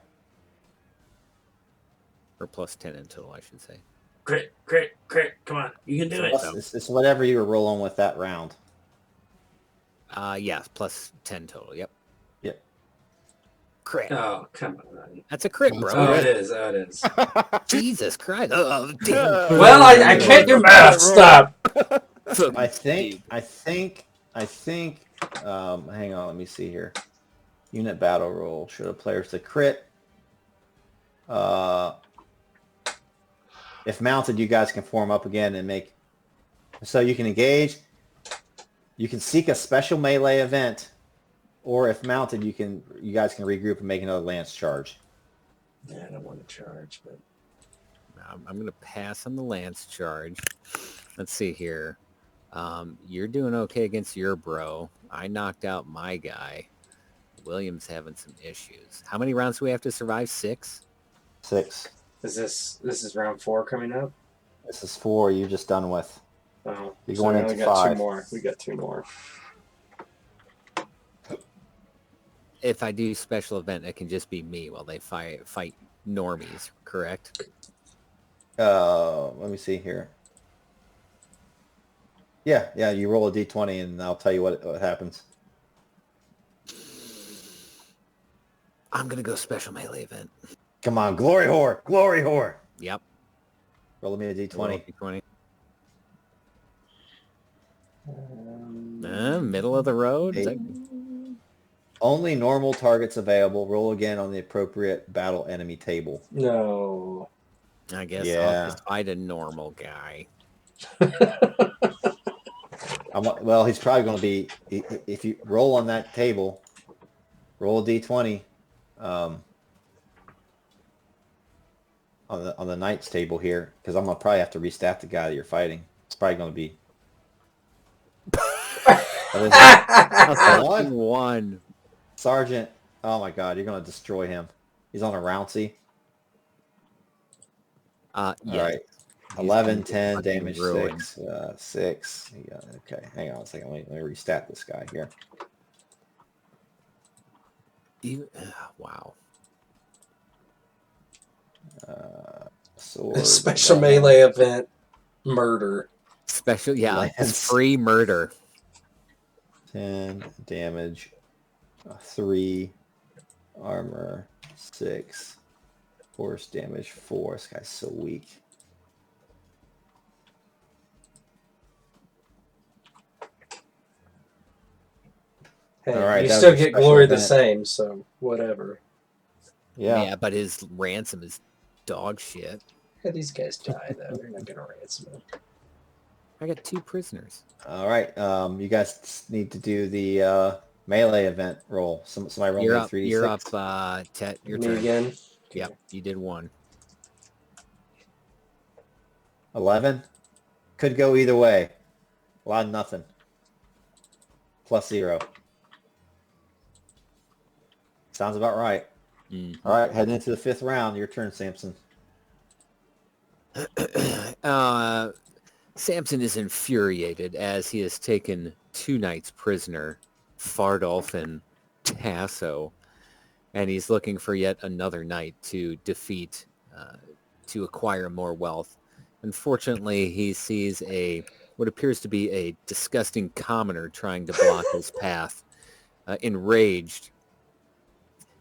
or +10 in total, I should say. Crit. Come on. You can do it. It's whatever you were rolling with that round. Yeah, +10 total. Yep. Yep. Crit. Oh, come on. That's a crit, bro. Oh, it is. Jesus Christ. Oh, damn. Well, I can't do math. Stop. I think, hang on, let me see here. Unit battle roll. Should a player's to crit. If mounted, you guys can form up again and make... So you can engage. You can seek a special melee event. Or if mounted, you guys can regroup and make another lance charge. Yeah, I don't want to charge, but... I'm going to pass on the lance charge. Let's see here. You're doing okay against your bro. I knocked out my guy. William's having some issues. How many rounds do we have to survive? 6? 6. This is round 4 coming up? This is 4 you're just done with. Oh, You're so going we only into got 5. 2 more. We got 2 more. If I do special event, it can just be me while they fight normies, correct? Let me see here. Yeah, you roll a d20 and I'll tell you what happens. I'm going to go special melee event. Come on, glory whore. Yep. Roll me a d20. D20. Middle of the road? Is that... Only normal targets available. Roll again on the appropriate battle enemy table. No. I guess Yeah. I'll just fight a normal guy. Well, he's probably going to be... If you roll on that table, roll a d20. On the knight's table here, because I'm going to probably have to restat the guy that you're fighting. It's probably going to be... One. Sergeant, oh my god, you're going to destroy him. He's on a rouncy. Yeah. All right. 11, 10, damage, 6. 6. Yeah, okay, hang on a second. Let me restat this guy here. Wow. Sword. Special one, melee event, murder. Special, yeah, Lance. it's free murder. 10 damage, 3 armor, 6 force damage, 4. This guy's so weak. Hey, All right, you that still was a get special glory the event. same, so whatever. Yeah. But his ransom is dog shit. Yeah, these guys die though. They're not gonna ransom them. I got 2 prisoners. All right. You guys need to do the melee event roll. Somebody roll You're me a up. 3d6. You're up. Tet, your Me turn. again. Yep, you did 1. 11. Could go either way. A lot of nothing. +0. Sounds about right. All right, heading into the 5th round. Your turn, Samson. Samson is infuriated as he has taken 2 knights prisoner, Fardolf and Tasso, and he's looking for yet another knight to defeat, to acquire more wealth. Unfortunately, he sees what appears to be a disgusting commoner trying to block his path. Enraged,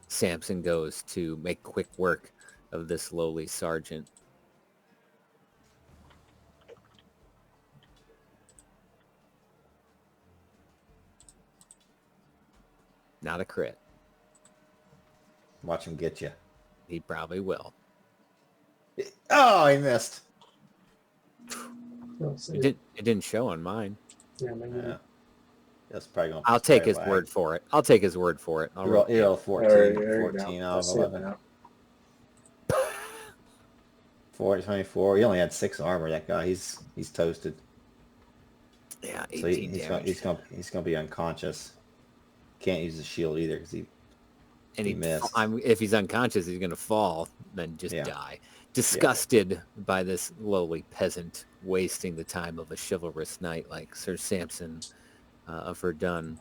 Samson goes to make quick work of this lowly sergeant. Not a crit. Watch him get you. He probably will. Oh, he missed. It didn't show on mine. Yeah, maybe. Yeah. That's probably going. I'll take his word for it. I'll take his word for it. You roll 14. There you 14 go. out of That's it 11. now. 24. He only had 6 armor. That guy, he's toasted. Yeah, So 18 damage. he's gonna be unconscious. Can't use the shield either because he missed. If he's unconscious, he's going to fall, then just die. Disgusted by this lowly peasant wasting the time of a chivalrous knight like Sir Samson of Verdun,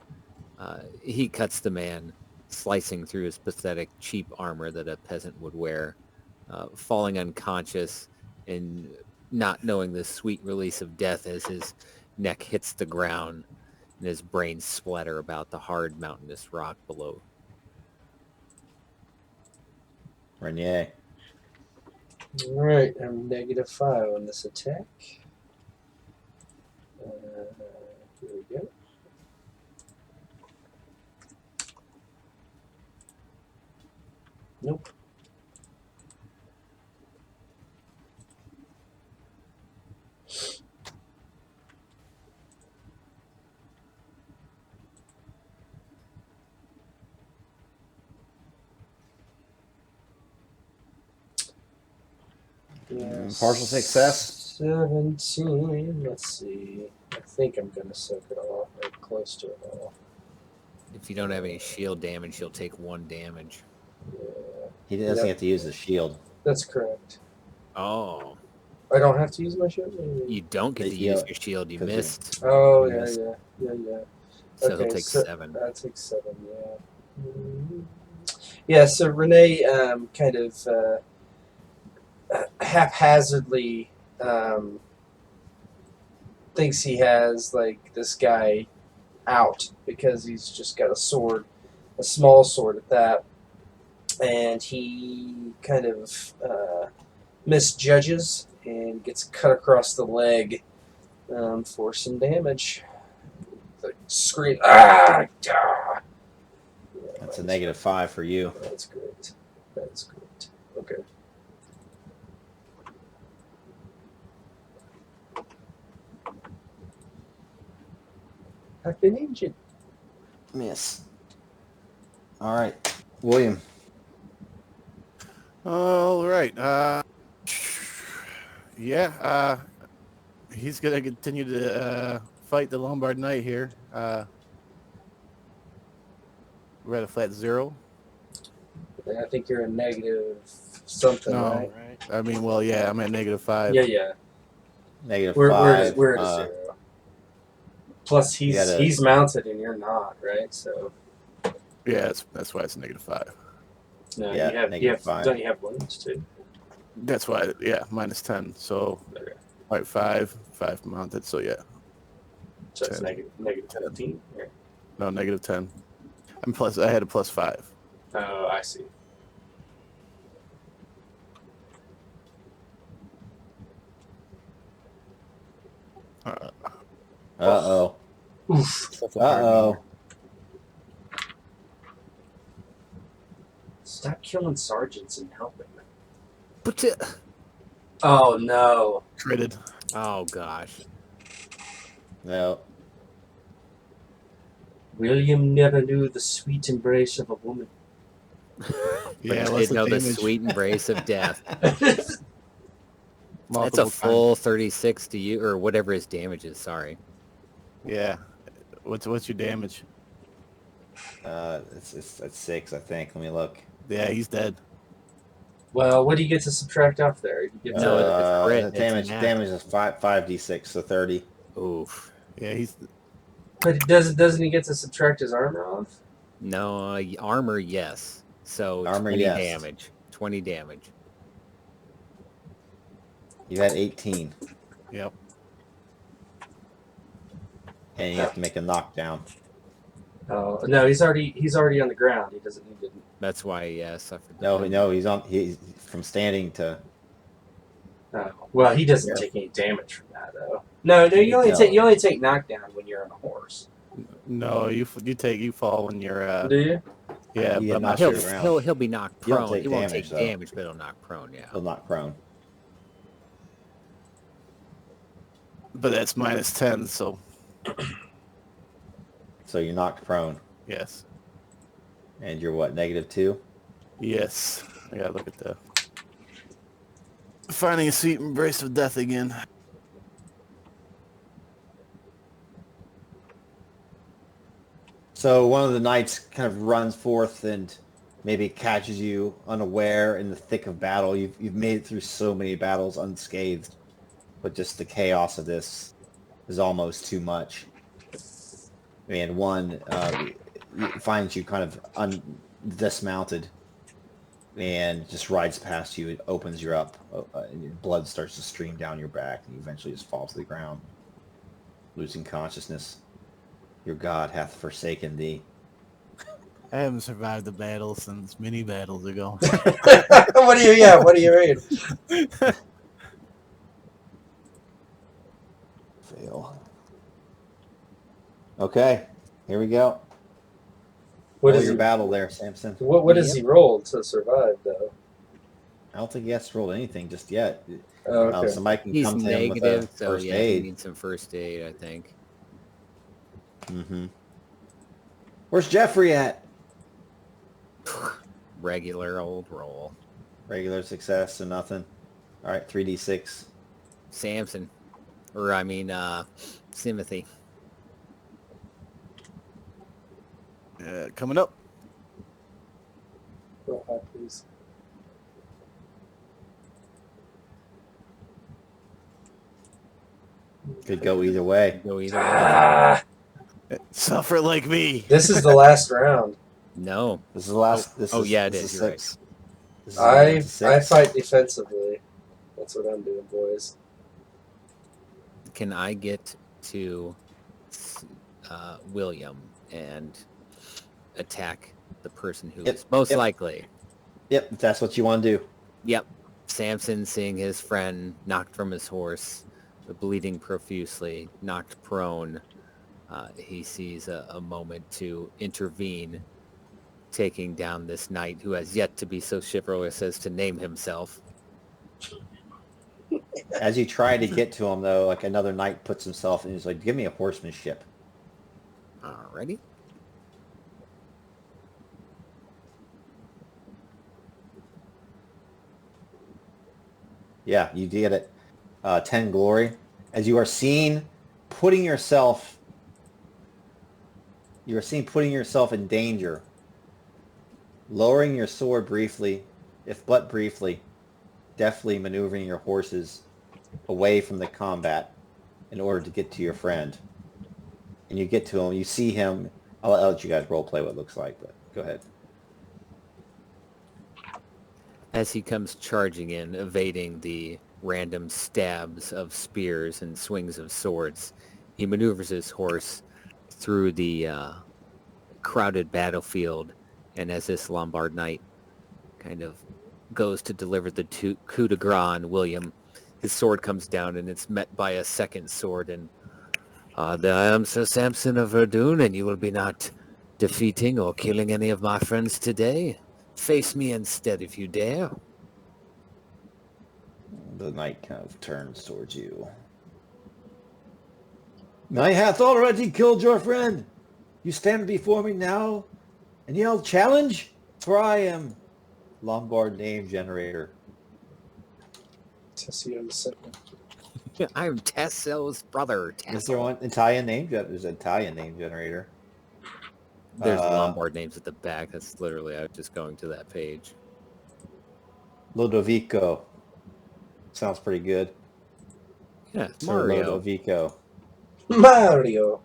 he cuts the man, slicing through his pathetic, cheap armor that a peasant would wear, falling unconscious and not knowing the sweet release of death as his neck hits the ground and his brains splatter about the hard mountainous rock below. Renier. All right, I'm -5 on this attack. Here we go. Nope. Partial success. 17. Let's see. I think I'm gonna soak it all, or close to it all. If you don't have any shield damage, you'll take 1 damage. Yeah, He doesn't have to use the shield. that's correct. Oh, I don't have to use my shield. you don't get to use your shield. You 'cause missed. Oh You yeah, missed. yeah. So Okay, he'll take so 7. That takes 7. Yeah. Mhm. Yeah. So Renee kind of haphazardly thinks he has like this guy out because he's just got a sword, a small sword at that, and he kind of misjudges and gets cut across the leg for some damage. The scream, ah! Yeah, That's a -5 for you. That's great. That's great. Okay. I've been injured. Miss. All right, William. All right. He's gonna continue to fight the Lombard Knight here. We're at a flat 0. I think you're a negative something, No, right? I mean, well, yeah, I'm at -5. Yeah. -5. We're at a 0. Plus, he's mounted and you're not, right? So Yeah, that's why it's -5. no, Yeah, you have -5. don't you have wounds too? That's why, yeah, minus 10. So, Okay. like 5 mounted. So, yeah. So it's 10. negative 15? Yeah. No, negative 10. I had a plus 5. Oh, I see. Uh-oh. Oof. Such a hard Uh-oh. number. Stop killing sergeants and helping them. But Oh, no. Critted. oh gosh. No. William never knew the sweet embrace of a woman. Yeah, But what's did know the damage? sweet embrace of death. That's a Multiple full 36 to you, or whatever his damage is. Sorry. times. Yeah. What's your damage? It's 6, I think. Let me look. Yeah, he's dead. Well, what do you get to subtract off there? You get No, to, it's crit, The it's damage nat. damage is 5d6, so 30. Oof. Yeah, he's but doesn't he get to subtract his armor off? No, armor, yes. So Armor, 20 yes. damage. 20 damage. You had 18, yep. and you have to make a knockdown. Oh no, he's already on the ground. He doesn't need to. That's why, yes. I forgot. No, he's from standing to. Oh, well, he doesn't take any damage from that though. No, you only take knockdown when you're on a horse. No, you fall when you're Do you? yeah, You but get I'm not knocked sure. to the ground. He'll be knocked You don't prone. take He won't damage, take though. damage, but he'll knock prone, yeah. He'll knock prone. But that's minus 10, so So you're knocked prone, yes. and you're what, -2? Yes. I gotta look at the finding a sweet embrace of death again. So one of the knights kind of runs forth and maybe catches you unaware in the thick of battle. You've made it through so many battles unscathed, but just the chaos of this is almost too much. And one finds you kind of dismounted and just rides past you. It opens you up, and your blood starts to stream down your back, and you eventually just fall to the ground, losing consciousness. Your God hath forsaken thee. I haven't survived the battle since many battles ago. What do you mean? Fail. Okay, here we go. What Roll is your he? battle there, Samson. What does he roll to survive though? I don't think he has to roll anything just yet. Oh, okay. Somebody can He's come to him with a negative, so first yeah, he aid. needs some first aid, I think. Mm-hmm. Where's Jeffrey at? Regular old roll. Regular success, so nothing. All right, 3d6. Samson. Or, I mean, Timothy. Coming up. Roll high, please. Could go either way. Go either way. Ah, Suffer like me. this is the last round. No. This is the last. This is, yeah, it this is, is you're 6. This is I 6. fight defensively. That's what I'm doing, boys. Can I get to William and attack the person who is Yep, most yep. likely? Yep, if that's what you want to do. Yep. Samson, seeing his friend knocked from his horse, bleeding profusely, knocked prone, he sees a moment to intervene, taking down this knight who has yet to be so chivalrous as to name himself. As you try to get to him, though, like another knight puts himself and he's like, "Give me a horsemanship." Alrighty. Yeah, you get it. 10 glory. As you are seen putting yourself in danger, lowering your sword briefly, if but briefly, deftly maneuvering your horses away from the combat in order to get to your friend. And you get to him, you see him. I'll let you guys role play what it looks like, but go ahead. As he comes charging in, evading the random stabs of spears and swings of swords, he maneuvers his horse through the crowded battlefield, and as this Lombard knight kind of goes to deliver the coup de grace on William, his sword comes down and it's met by a second sword, and I am Sir Samson of Verdun, and you will be not defeating or killing any of my friends today. Face me instead if you dare. The knight kind of turns towards you. I hath already killed your friend. You stand before me now and yell challenge, for I am Lombard name generator. Tessio the second. I'm Tasso's brother. Is there one Italian name? There's an Italian name generator. There's Lombard names at the back. That's literally, I was just going to that page. Lodovico. Sounds pretty good. Yeah, Sir Mario. Lodovico. Mario.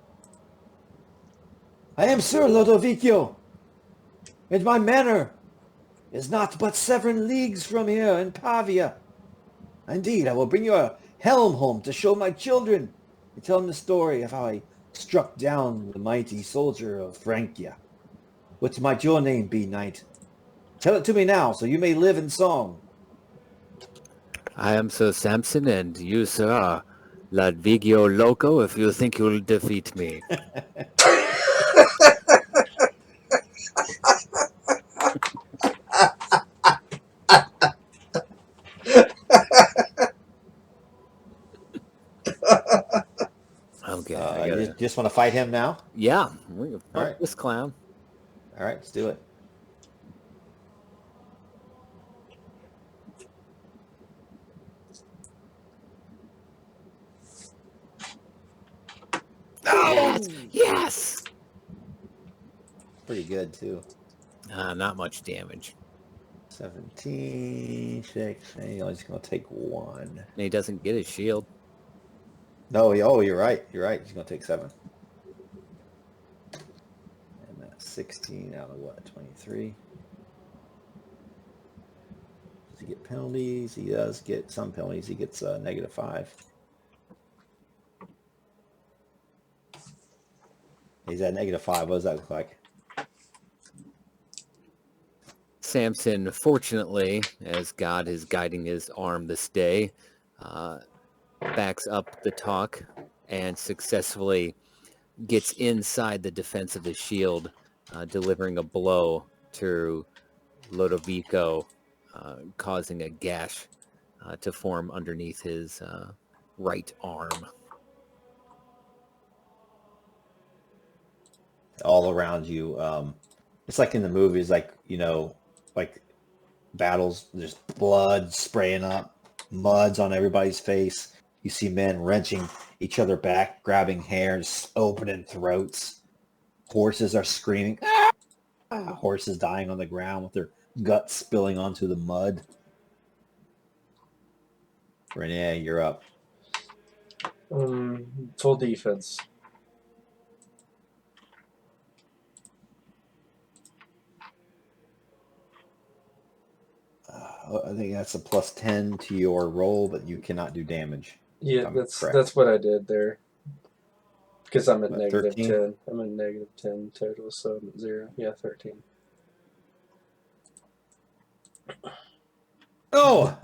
I am Sir Lodovico, and my manor is not but 7 leagues from here in Pavia. Indeed, I will bring your helm home to show my children and tell them the story of how I struck down the mighty soldier of Francia. What might your name be, knight? Tell it to me now, so you may live in song. I am Sir Samson, and you, sir, are Ladvigio Loco if you think you'll defeat me. Okay. You just want to fight him now? Yeah, we're gonna fight right. this clown. All right, let's do it. Yes! Pretty good, too. Not much damage. 17, 6, and he's only just going to take 1. And he doesn't get his shield. No, you're right. You're right. He's going to take 7. And that's 16 out of what? 23. Does he get penalties? He does get some penalties. He gets -5. He's at -5. What does that look like? Samson, fortunately, as God is guiding his arm this day, backs up the talk and successfully gets inside the defense of the shield, delivering a blow to Lodovico, causing a gash to form underneath his right arm. All around you, it's like in the movies, like, like battles, there's blood spraying up, mud's on everybody's face. You see men wrenching each other back, grabbing hairs, opening throats. Horses are screaming. Horses dying on the ground with their guts spilling onto the mud. Renier, you're up. Full defense. I think that's a +10 to your roll, but you cannot do damage. Yeah, that's what I did there. Because I'm at What, negative 13? 10. I'm at negative 10 total, so I'm at 0. Yeah, 13. Oh!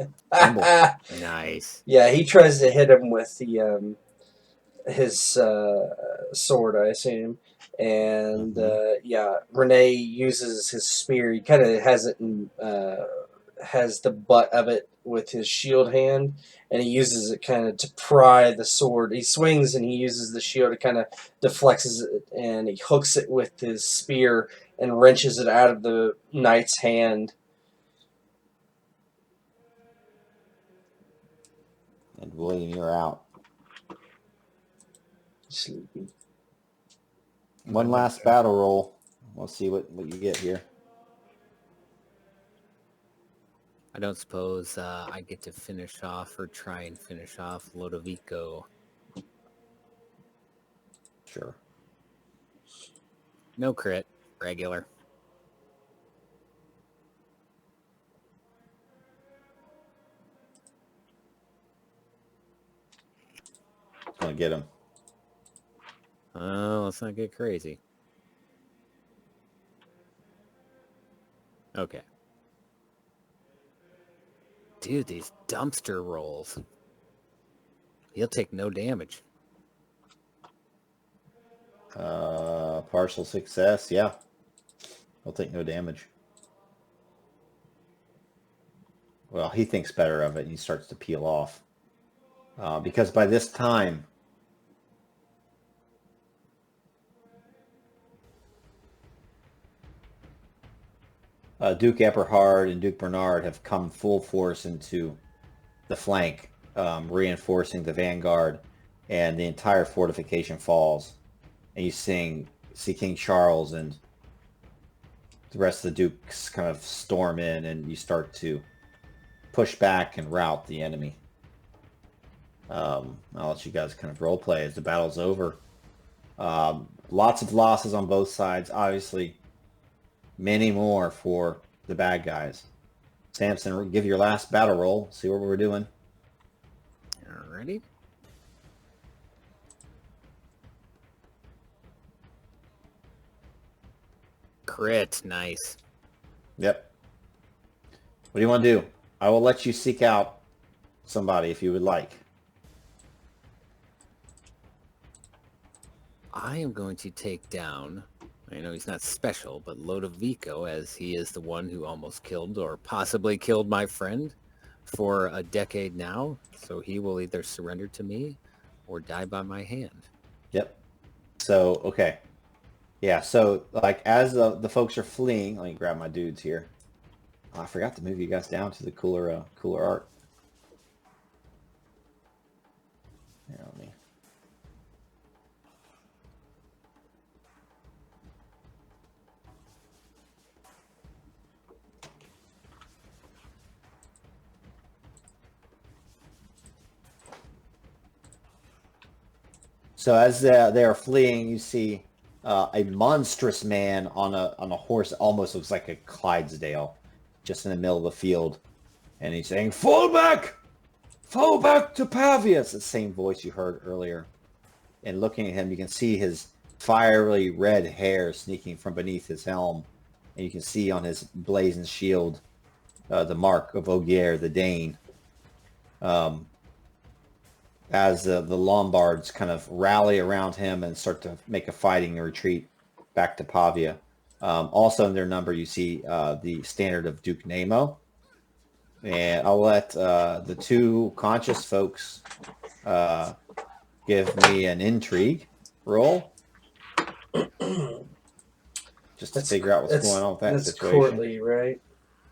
Nice. Yeah, he tries to hit him with the his sword, I assume. And Renier uses his spear. He kind of has it in, has the butt of it with his shield hand, and he uses it kind of to pry the sword. He swings and he uses the shield to kind of deflects it, and he hooks it with his spear and wrenches it out of the knight's hand. And William, you're out. Sleepy. One last battle roll. We'll see what you get here. I don't suppose I get to finish off or try and finish off Lodovico. Sure. No crit. Regular. want to get him. Oh, let's not get crazy. Okay. Dude, these dumpster rolls. He'll take no damage. Partial success, yeah. He'll take no damage. Well, he thinks better of it, and he starts to peel off. Because by this time, Duke Eberhard and Duke Bernard have come full force into the flank, reinforcing the vanguard, and the entire fortification falls. And you see King Charles and the rest of the dukes kind of storm in, and you start to push back and rout the enemy. I'll let you guys kind of role play as the battle's over. Lots of losses on both sides, obviously. Many more for the bad guys. Samson, give your last battle roll. See what we're doing. Alrighty. Crit, nice. Yep. What do you want to do? I will let you seek out somebody if you would like. I am going to take down, I know he's not special, but Lodovico, as he is the one who almost killed or possibly killed my friend for a decade now. So he will either surrender to me or die by my hand. Yep. So, okay. Yeah, so like as the folks are fleeing, let me grab my dudes here. Oh, I forgot to move you guys down to the cooler art. Here, let me. So as they are fleeing, you see a monstrous man on a horse that almost looks like a Clydesdale, just in the middle of the field, and he's saying, fall back to Pavia." It's the same voice you heard earlier. And looking at him, you can see his fiery red hair sneaking from beneath his helm, and you can see on his blazoned shield the mark of Ogier the Dane. As the Lombards kind of rally around him and start to make a fighting retreat back to Pavia. Also in their number, you see the standard of Duke Nemo. And I'll let the two conscious folks give me an intrigue roll. Just to figure out what's going on with that that's situation. Courtly, right?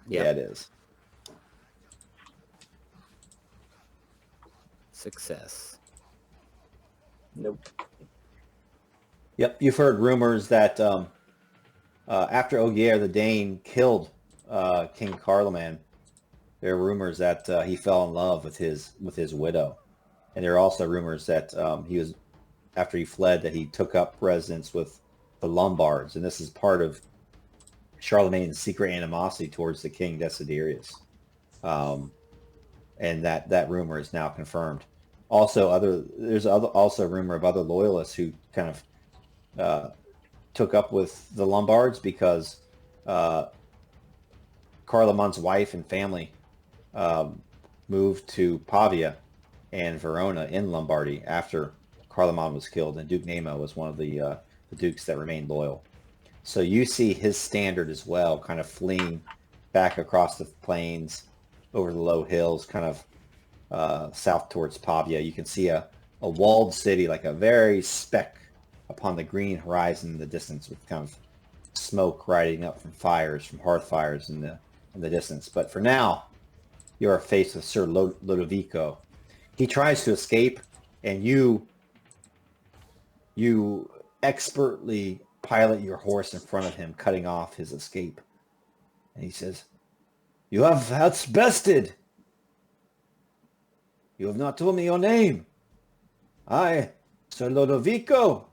Yep. Yeah, it is. Success. Nope. Yep, you've heard rumors that after Ogier the Dane killed King Charlemagne, there are rumors that he fell in love with his widow, and there are also rumors that he was, after he fled, that he took up residence with the Lombards, and this is part of Charlemagne's secret animosity towards the king Desiderius. And that rumor is now confirmed. Also, there's also a rumor of other loyalists who kind of took up with the Lombards because Carloman's wife and family moved to Pavia and Verona in Lombardy after Carloman was killed, and Duke Nemo was one of the dukes that remained loyal. So you see his standard as well, kind of fleeing back across the plains, over the low hills, kind of south towards Pavia. You can see a walled city, like a very speck upon the green horizon in the distance, with kind of smoke rising up from hearth fires in the distance. But for now, you are faced with Sir Lodovico. He tries to escape, and you expertly pilot your horse in front of him, cutting off his escape. And he says, "You have bested. You have not told me your name. I, Sir Lodovico.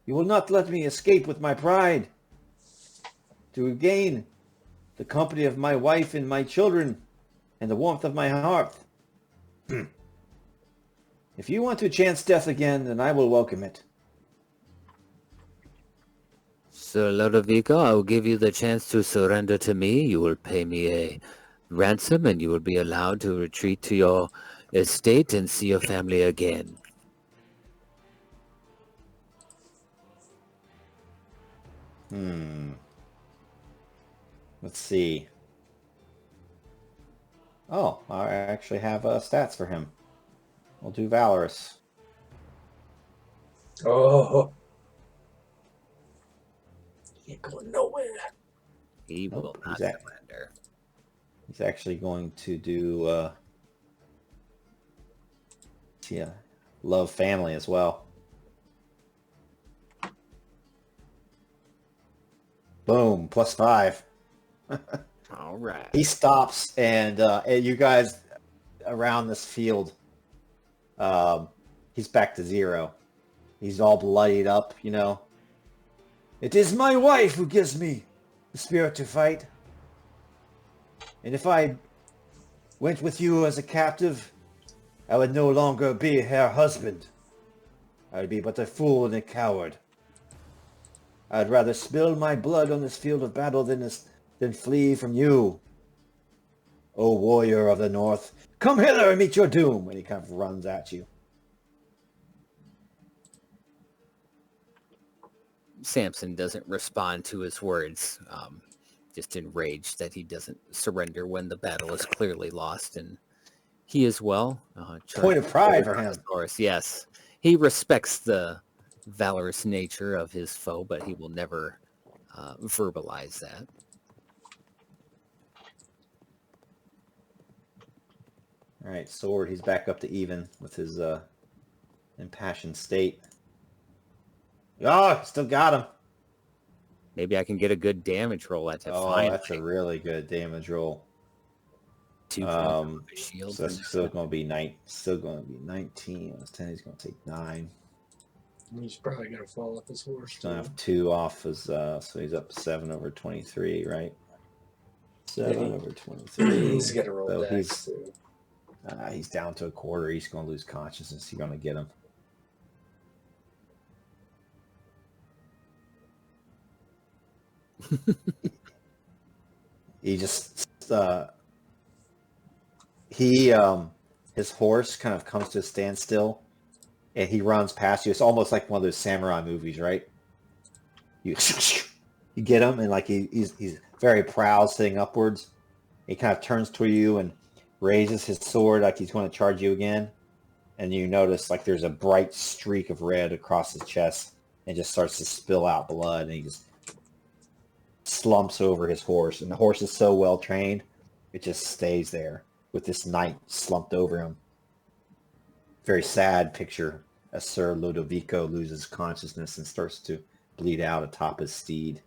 You will not let me escape with my pride, to regain the company of my wife and my children, and the warmth of my hearth." If you want to chance death again, then I will welcome it. Sir Lodovico, I will give you the chance to surrender to me. You will pay me a ransom, and you will be allowed to retreat to your estate and see your family again. Let's see. Oh, I actually have stats for him. We'll do Valorous. Oh. He ain't going nowhere. He will Nope, not exactly. surrender. He's actually going to do love family as well. Boom, +5. All right. He stops, and you guys around this field, he's back to 0. He's all bloodied up, you know. It is my wife who gives me the spirit to fight. And if I went with you as a captive, I would no longer be her husband. I would be but a fool and a coward. I'd rather spill my blood on this field of battle than flee from you. O warrior of the north, come hither and meet your doom. And he kind of runs at you. Samson doesn't respond to his words, just enraged that he doesn't surrender when the battle is clearly lost. And he as well. Point of pride for him. Of course, yes. He respects the valorous nature of his foe, but he will never verbalize that. All right, sword. He's back up to even with his impassioned state. Oh, still got him. Maybe I can get a good damage roll at that. Oh, finally. that's a really good damage roll. 2 points of a shield. So that's still going to be 19. That's 10. He's going to take 9. He's probably going to fall off his horse. Still have 2 off his. So he's up 7 over 23, right? 7 over 23. He's going to roll So dex, too. He's down to a quarter. He's going to lose consciousness. You're going to get him. He just his horse kind of comes to a standstill, and he runs past you. It's almost like one of those samurai movies, right? You get him, and like he's very proud, sitting upwards. He kind of turns toward you and raises his sword like he's going to charge you again, and you notice like there's a bright streak of red across his chest, and just starts to spill out blood, and he just slumps over his horse, and the horse is so well trained, it just stays there with this knight slumped over him. Very sad picture as Sir Lodovico loses consciousness and starts to bleed out atop his steed.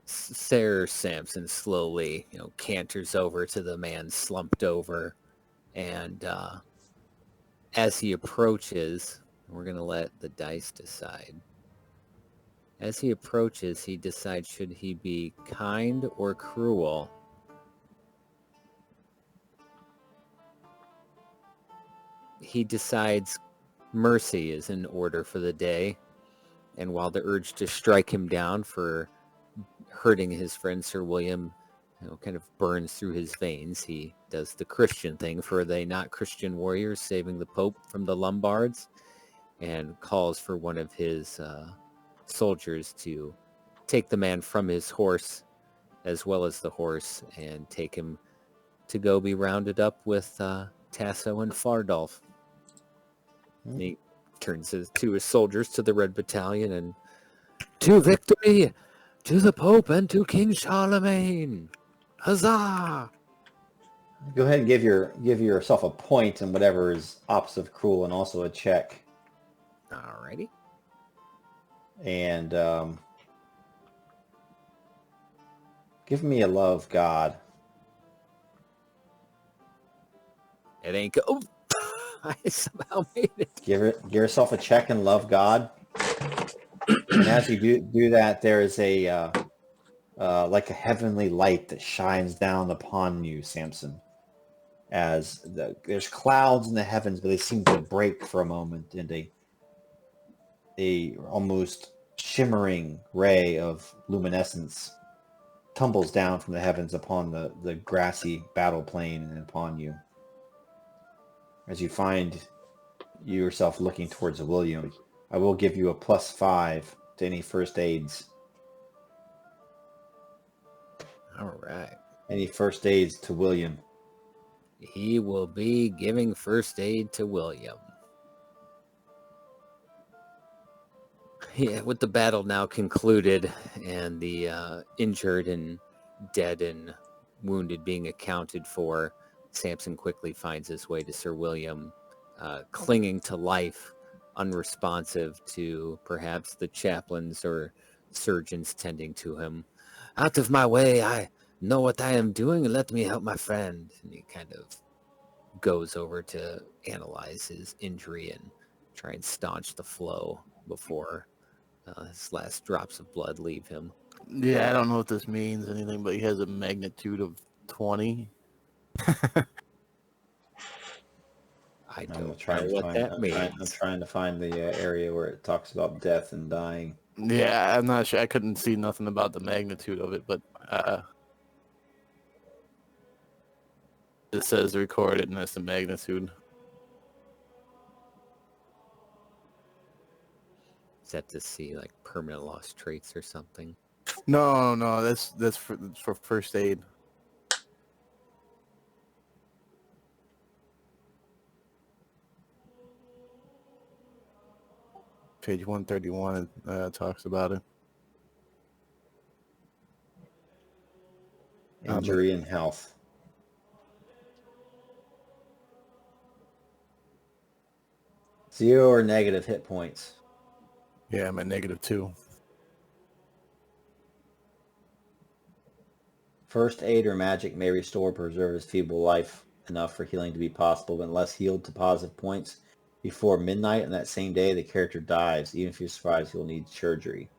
Sir Samson slowly, canters over to the man slumped over, and as he approaches, we're going to let the dice decide. As he approaches, he decides should he be kind or cruel. He decides mercy is in order for the day, and while the urge to strike him down for hurting his friend Sir William kind of burns through his veins, he does the Christian thing for the not Christian warriors saving the Pope from the Lombards, and calls for one of his soldiers to take the man from his horse as well as the horse and take him to go be rounded up with Tasso and Fardolf. And he turns to his soldiers, to the Red Battalion, and to victory, to the Pope and to King Charlemagne. Huzzah! Go ahead and give yourself a point in whatever is opposite of cruel, and also a check. Alrighty. And give me a love God. It ain't go. Oh, I somehow made it. Give yourself a check and love God. And as you do that, there is a like a heavenly light that shines down upon you, Samson. as there's clouds in the heavens, but they seem to break for a moment, and a almost shimmering ray of luminescence tumbles down from the heavens upon the grassy battle plain and upon you. As you find yourself looking towards William, I will give you a +5 to any first aids. All right. Any first aids to William. He will be giving first aid to William. Yeah, with the battle now concluded and the injured and dead and wounded being accounted for, Samson quickly finds his way to Sir William, clinging to life, unresponsive to perhaps the chaplains or surgeons tending to him. Out of my way, I know what I am doing, and let me help my friend. And he kind of goes over to analyze his injury and try and staunch the flow before his last drops of blood leave him. Yeah, I don't know what this means, anything, but he has a magnitude of 20. I I'm don't know trying to what find. that means. I'm trying to find the area where it talks about death and dying. Yeah, I'm not sure. I couldn't see nothing about the magnitude of it, but it says recorded, and that's the magnitude. Is that to see like permanent lost traits or something? No, that's for first aid. Page 131 talks about it. Injury and health. Zero or negative hit points. Yeah, I'm at -2. First aid or magic may restore or preserve his feeble life enough for healing to be possible, but unless healed to positive points before midnight on that same day, the character dies. Even if he survives, he will need surgery.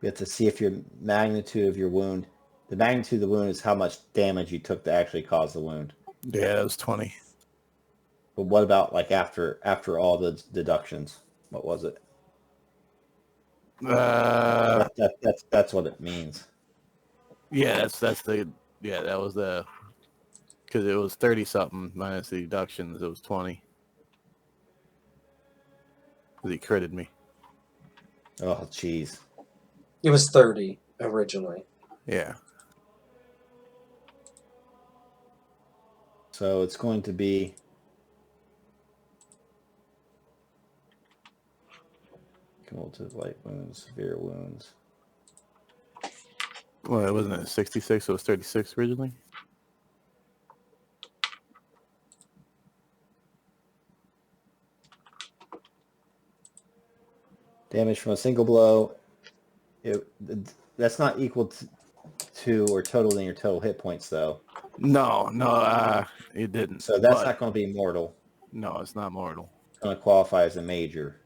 You have to see if your magnitude of your wound, the magnitude of the wound is how much damage you took to actually cause the wound. Yeah, that was 20. But what about like after all the deductions? What was it? That's what it means. Yeah, that was the, because it was 30 something minus the deductions. It was 20. Because he critted me. Oh, jeez. It was 30 originally. Yeah. So it's going to be cumulative light wounds, severe wounds. Well, it wasn't at 66, so it was 36 originally. Damage from a single blow. That's not equal to or totaling your total hit points, though. No, it didn't. So that's not going to be mortal. No, it's not mortal. It's going to qualify as a major.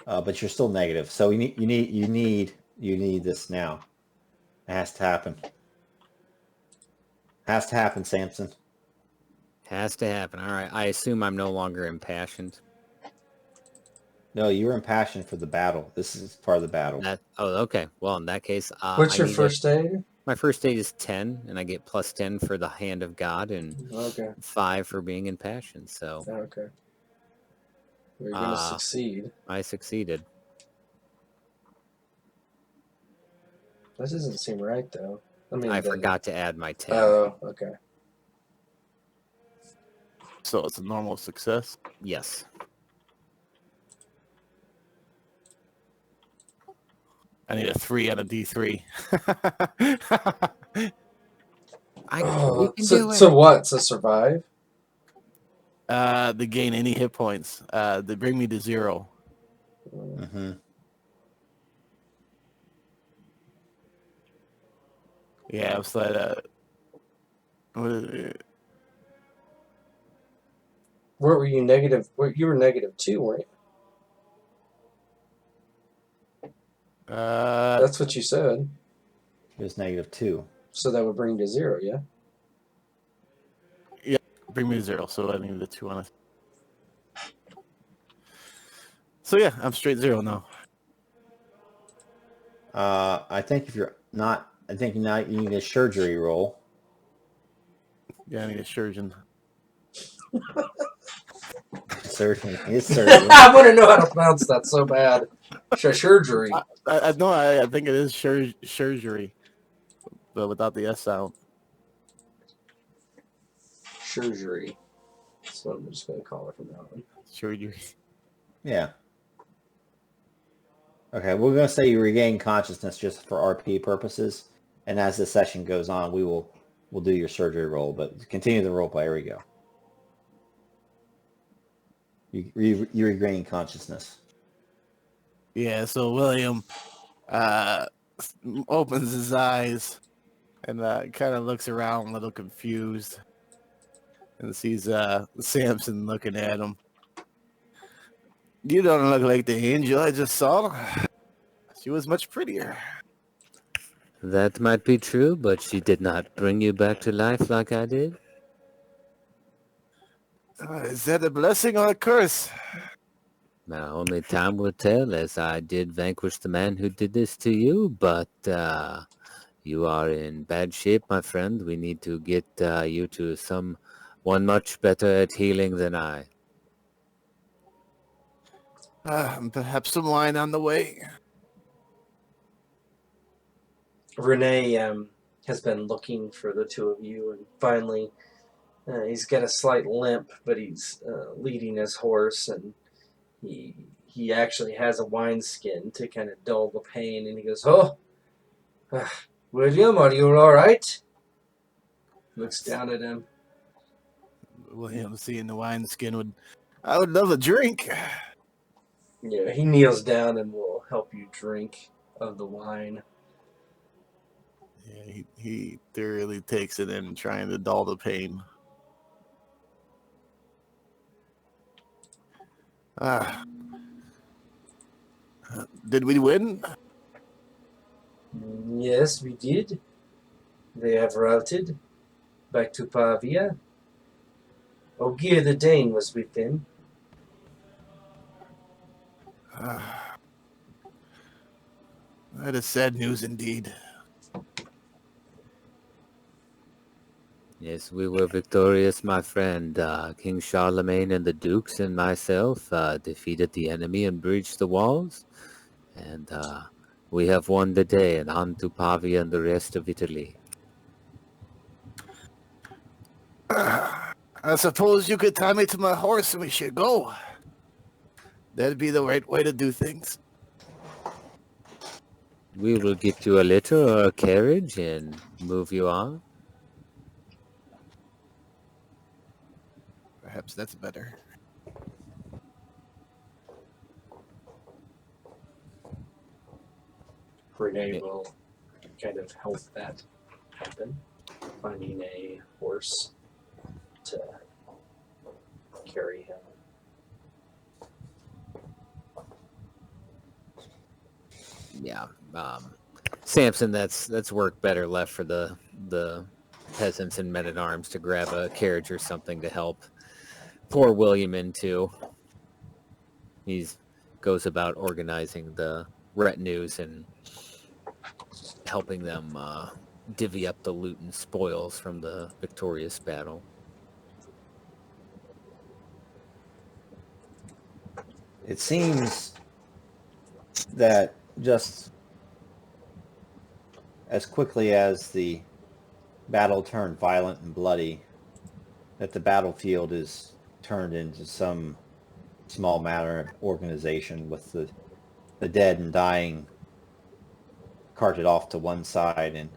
But you're still negative. So you need this now. It has to happen. Has to happen, Samson. Has to happen. All right. I assume I'm no longer impassioned. No, you were impassioned for the battle. This is part of the battle. Okay. Well, in that case, What's your first aid? My first aid is 10, and I get +10 for the hand of God, and 5 for being impassioned. So okay, you're gonna succeed. I succeeded. That doesn't seem right, though. I mean, I forgot to add my 10. Oh, okay. So it's a normal success. Yes. I need a 3 on a D3. You can so do it. so what? So survive? They gain any hit points. They bring me to 0. Mm-hmm. Yeah, it's like what is it? Where were you negative? You were -2, weren't you? That's what you said. It was -2. So that would bring you to 0, yeah? Yeah, bring me to 0. So I need the 2 on it. So yeah, I'm straight 0 now. I think if you're not, I think now you need a surgery roll. Yeah, I need a surgeon. Surgery. It's surgery. I want to know how to pronounce that so bad. Surgery. I know. I think it is surgery, but without the S sound. Surgery. That's what I'm just going to call it from now on. Surgery. Yeah. Okay, we're going to say you regain consciousness just for RP purposes, and as the session goes on, we'll do your surgery roll. But continue the role play. Here we go. You regain consciousness. Yeah. So William opens his eyes and kind of looks around, a little confused, and sees Samson looking at him. You don't look like the angel I just saw. She was much prettier. That might be true, but she did not bring you back to life like I did. Is that a blessing or a curse? Now, only time will tell, as I did vanquish the man who did this to you, but you are in bad shape, my friend. We need to get you to someone much better at healing than I. Perhaps some wine on the way. Renier has been looking for the two of you, and finally he's got a slight limp, but he's leading his horse, and he actually has a wineskin to kind of dull the pain, and he goes, "Oh, William, are you all right?" Looks down at him. William, seeing the wineskin, I would love a drink. Yeah, he kneels down and will help you drink of the wine. Yeah, he thoroughly takes it in, trying to dull the pain. Did we win? Yes, we did. They have routed back to Pavia. Ogier the Dane was with them. That is sad news indeed. Yes, we were victorious, my friend. King Charlemagne and the dukes and myself defeated the enemy and breached the walls. And we have won the day, and on to Pavia and the rest of Italy. I suppose you could tie me to my horse and we should go. That'd be the right way to do things. We will get you a litter or a carriage and move you on. Perhaps that's better. Renier will kind of help that happen, finding a horse to carry him. Yeah, Samson, that's work better left for the peasants and men-at-arms to grab a carriage or something to help poor William into. He goes about organizing the retinues and helping them divvy up the loot and spoils from the victorious battle. It seems that just as quickly as the battle turned violent and bloody, that the battlefield is turned into some small matter of organization with the dead and dying carted off to one side and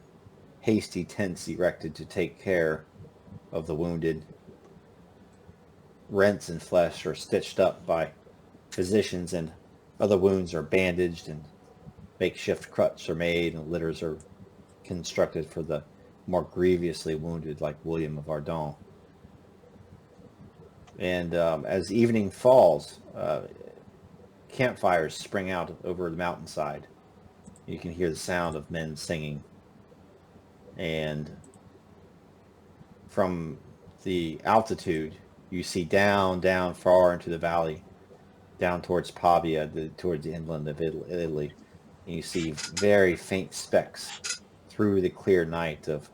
hasty tents erected to take care of the wounded. Rents in flesh are stitched up by physicians, and other wounds are bandaged, and makeshift cruts are made, and litters are constructed for the more grievously wounded, like William of Ardon. And as evening falls, campfires spring out over the mountainside. You can hear the sound of men singing. And from the altitude, you see down far into the valley, down towards Pavia, towards the inland of Italy. And you see very faint specks through the clear night of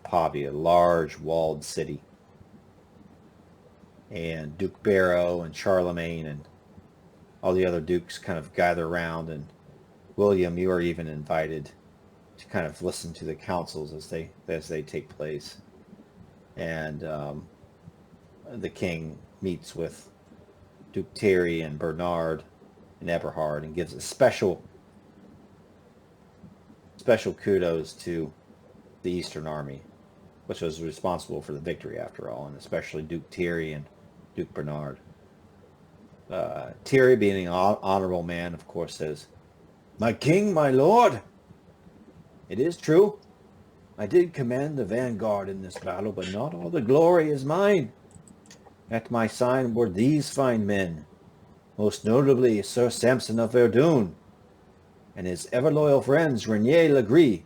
Pavia, a large walled city. And Duke Barrow and Charlemagne and all the other dukes kind of gather around, and William, you are even invited to kind of listen to the councils as they take place. And the king meets with Duke Thierry and Bernard and Eberhard and gives a special kudos to the Eastern Army, which was responsible for the victory after all, and especially Duke Thierry and Duke Bernard. Thierry, being an honorable man, of course, says, "My king, my lord, it is true, I did command the vanguard in this battle, but not all the glory is mine. At my sign were these fine men, most notably Sir Samson of Verdun, and his ever-loyal friends Renier Legris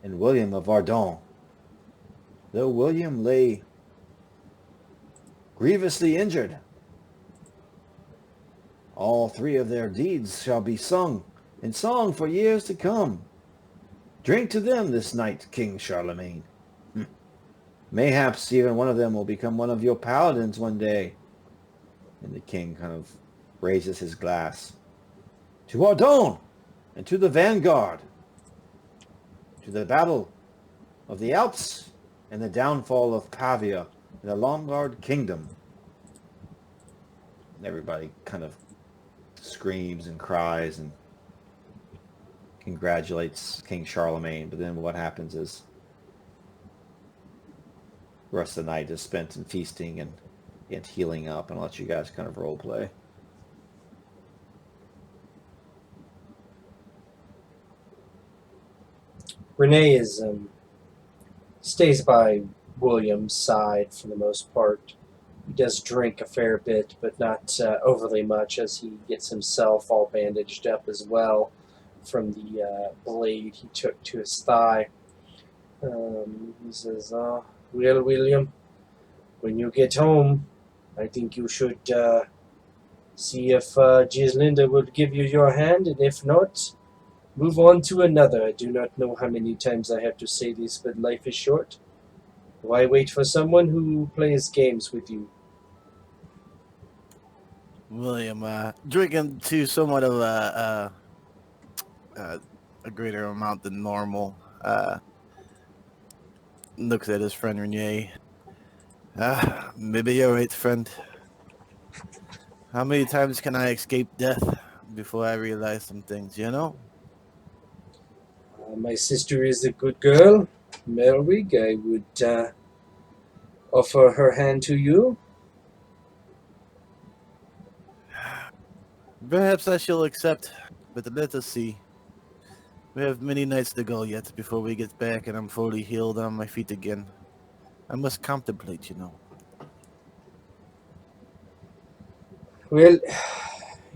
and William of Ardon. Though William lay grievously injured, all three of their deeds shall be sung in song for years to come. Drink to them this night, King Charlemagne. Mayhaps even one of them will become one of your paladins one day." And the king kind of raises his glass. "To Ardon and to the vanguard, to the battle of the Alps and the downfall of Pavia and the Lombard kingdom." And everybody kind of screams and cries and congratulates King Charlemagne. But then what happens is the rest of the night is spent in feasting and healing up, and I'll let you guys kind of role play. Renier stays by William's side for the most part. He does drink a fair bit, but not overly much, as he gets himself all bandaged up as well from the blade he took to his thigh. He says, "Well, William, when you get home, I think you should see if Gislinda will give you your hand, and if not, move on to another. I do not know how many times I have to say this, but life is short. Why wait for someone who plays games with you?" William, drinking to somewhat of a greater amount than normal, looks at his friend Renier. Maybe you're right, friend. How many times can I escape death before I realize some things, you know? My sister is a good girl, Merwig. I would offer her hand to you. Perhaps I shall accept, but let us see. We have many nights to go yet before we get back and I'm fully healed on my feet again. I must contemplate, you know. Well,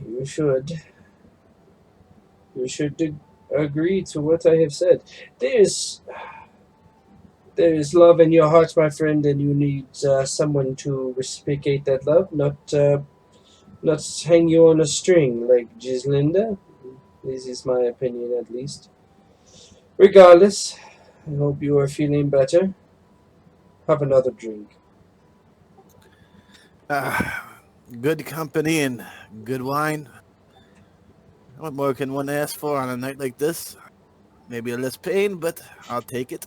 you should. You should agree to what I have said. There is love in your heart, my friend, and you need someone to reciprocate that love, not hang you on a string like Gislinda. This is my opinion, at least. Regardless, I hope you are feeling better. Have another drink. Good company and good wine. What more can one ask for on a night like this? Maybe a less pain, but I'll take it.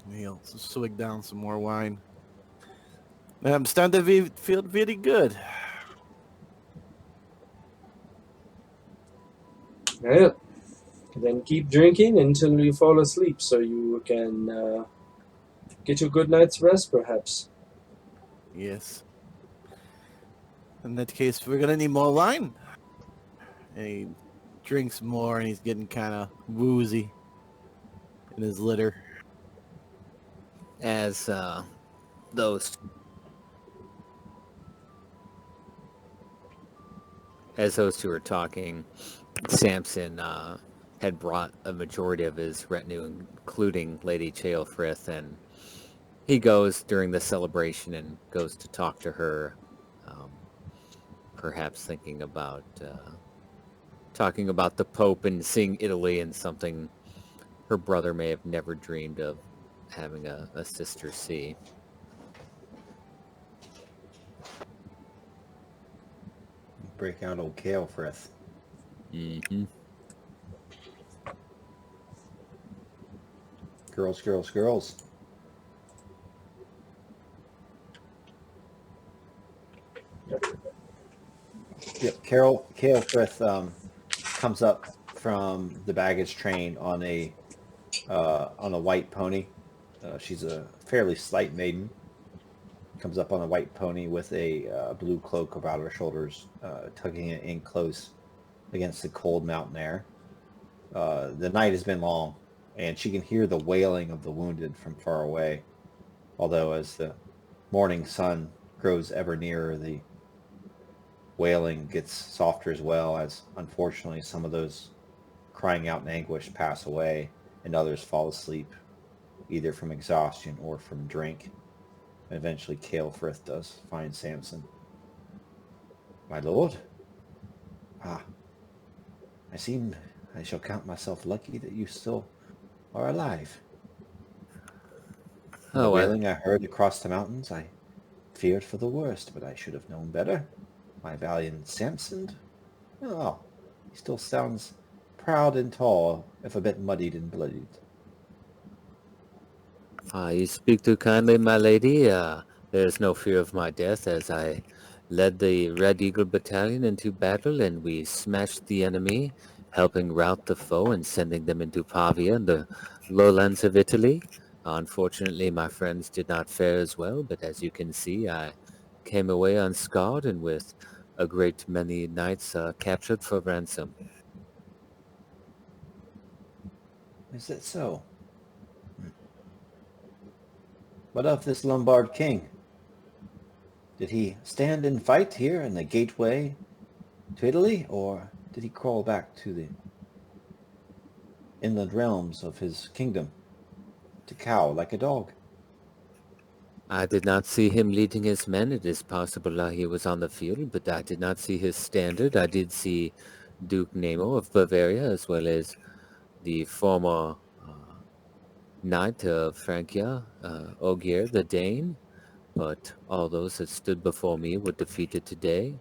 He'll swig down some more wine. I'm starting to feel really good. Yeah. Then keep drinking until you fall asleep, so you can get you a good night's rest, perhaps. Yes. In that case, we're gonna need more wine. And he drinks more, and he's getting kind of woozy in his litter. As those two were talking, Samson had brought a majority of his retinue, including Lady Chaelfrith, and he goes during the celebration and goes to talk to her, perhaps thinking about talking about the Pope and seeing Italy and something her brother may have never dreamed of having a sister see. Break out old Chaelfrith. Mm-hmm. Girls, girls, girls. Yep, Chaelfrith comes up from the baggage train on a white pony. She's a fairly slight maiden. Comes up on a white pony with a blue cloak about her shoulders, tugging it in close against the cold mountain air. The night has been long, and she can hear the wailing of the wounded from far away. Although as the morning sun grows ever nearer, the wailing gets softer as well, as unfortunately some of those crying out in anguish pass away and others fall asleep, either from exhaustion or from drink. And eventually Chaelfrith does find Samson. My lord? Ah, I shall count myself lucky that you still are alive. The wailing I heard across the mountains, I feared for the worst, but I should have known better. My valiant Samson? Oh, he still sounds proud and tall, if a bit muddied and bloodied. You speak too kindly, my lady. There is no fear of my death, as I led the Red Eagle Battalion into battle, and we smashed the enemy, helping rout the foe and sending them into Pavia and the lowlands of Italy. Unfortunately, my friends did not fare as well, but as you can see, I came away unscarred and with a great many knights captured for ransom. Is that so? What of this Lombard king? Did he stand and fight here in the gateway to Italy, or did he crawl back to the inland realms of his kingdom to cow like a dog? I did not see him leading his men. It is possible he was on the field, but I did not see his standard. I did see Duke Nemo of Bavaria, as well as the former knight of Francia, Ogier the Dane, but all those that stood before me were defeated today.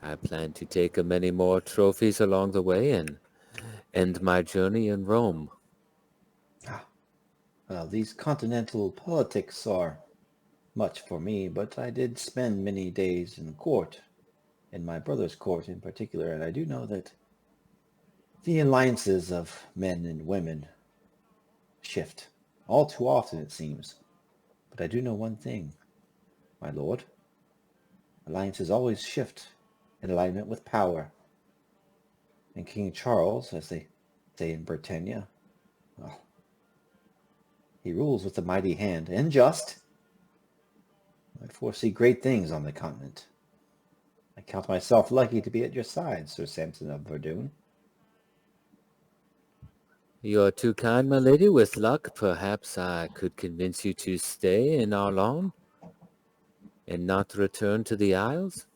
I plan to take many more trophies along the way and end my journey in Rome. Well, these continental politics are much for me, but I did spend many days in court, in my brother's court in particular, and I do know that the alliances of men and women shift, all too often it seems. But I do know one thing, my lord. Alliances always shift in alignment with power. And King Charles, as they say in Britannia, well, he rules with a mighty hand, and just. I foresee great things on the continent. I count myself lucky to be at your side, Sir Samson of Verdun. You are too kind, my lady. With luck, perhaps I could convince you to stay in Arlon and not return to the Isles.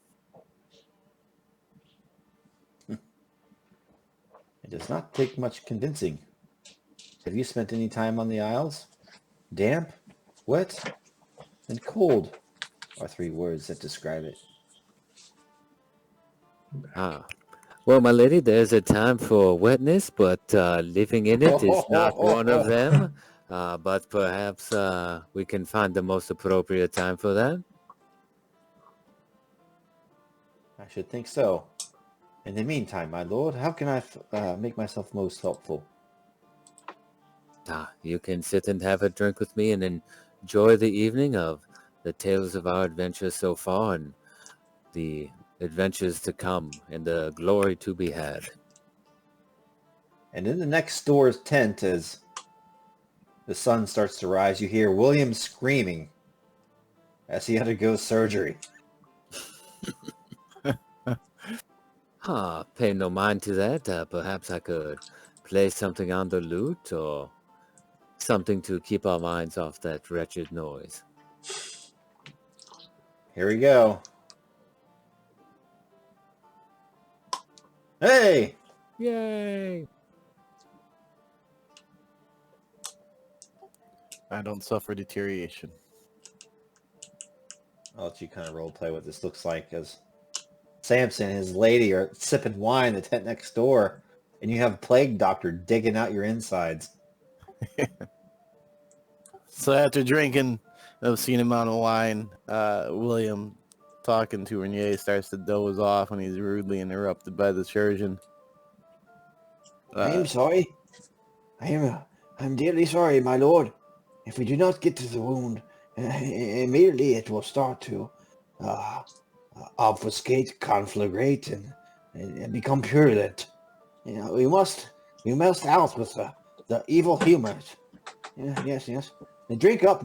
It does not take much convincing. Have you spent any time on the Isles? Damp, wet, and cold are three words that describe it. Well, my lady, there's a time for wetness, but living in it is not one of them. But perhaps we can find the most appropriate time for that. I should think so. In the meantime, my lord, how can I make myself most helpful? You can sit and have a drink with me and enjoy the evening of the tales of our adventures so far and the adventures to come and the glory to be had. And in the next door's tent, as the sun starts to rise, you hear William screaming as he undergoes surgery. Pay no mind to that. Perhaps I could play something on the lute or something to keep our minds off that wretched noise. Here we go. Hey! Yay! I don't suffer deterioration. I'll let you kind of roleplay what this looks like as Samson and his lady are sipping wine in the tent next door, and you have a plague doctor digging out your insides. So after drinking an obscene amount of wine, William, talking to Renier, starts to doze off when he's rudely interrupted by the surgeon. I'm sorry. I'm dearly sorry, my lord. If we do not get to the wound, immediately it will start to obfuscate, conflagrate, and become purulent. You know, we must out with the evil humors. Yes. And drink up.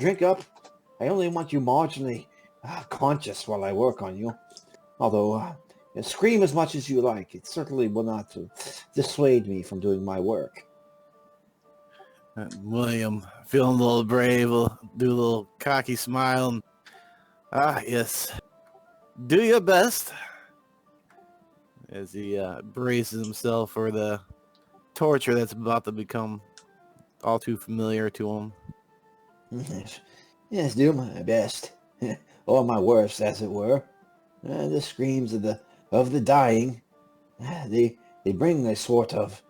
I only want you marginally conscious while I work on you. Although, scream as much as you like. It certainly will not dissuade me from doing my work. William, feeling a little brave, will do a little cocky smile. And, yes. Do your best. As he braces himself for the torture that's about to become all too familiar to him. Yes, do my best. Or my worst, as it were. The screams of the dying, they bring a sort of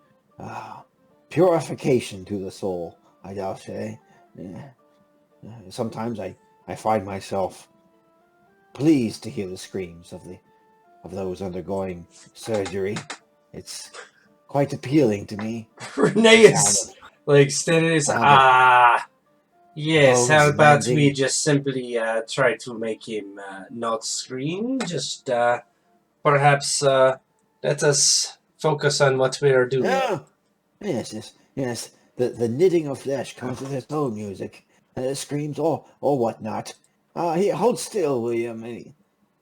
purification to the soul, I dare say. Sometimes I find myself pleased to hear the screams of those undergoing surgery. It's quite appealing to me. Renee is like standing his yes, how about we just simply try to make him not scream? Just perhaps let us focus on what we are doing. Oh, yes. The knitting of flesh comes with its own music. Screams or whatnot. Here, hold still, William.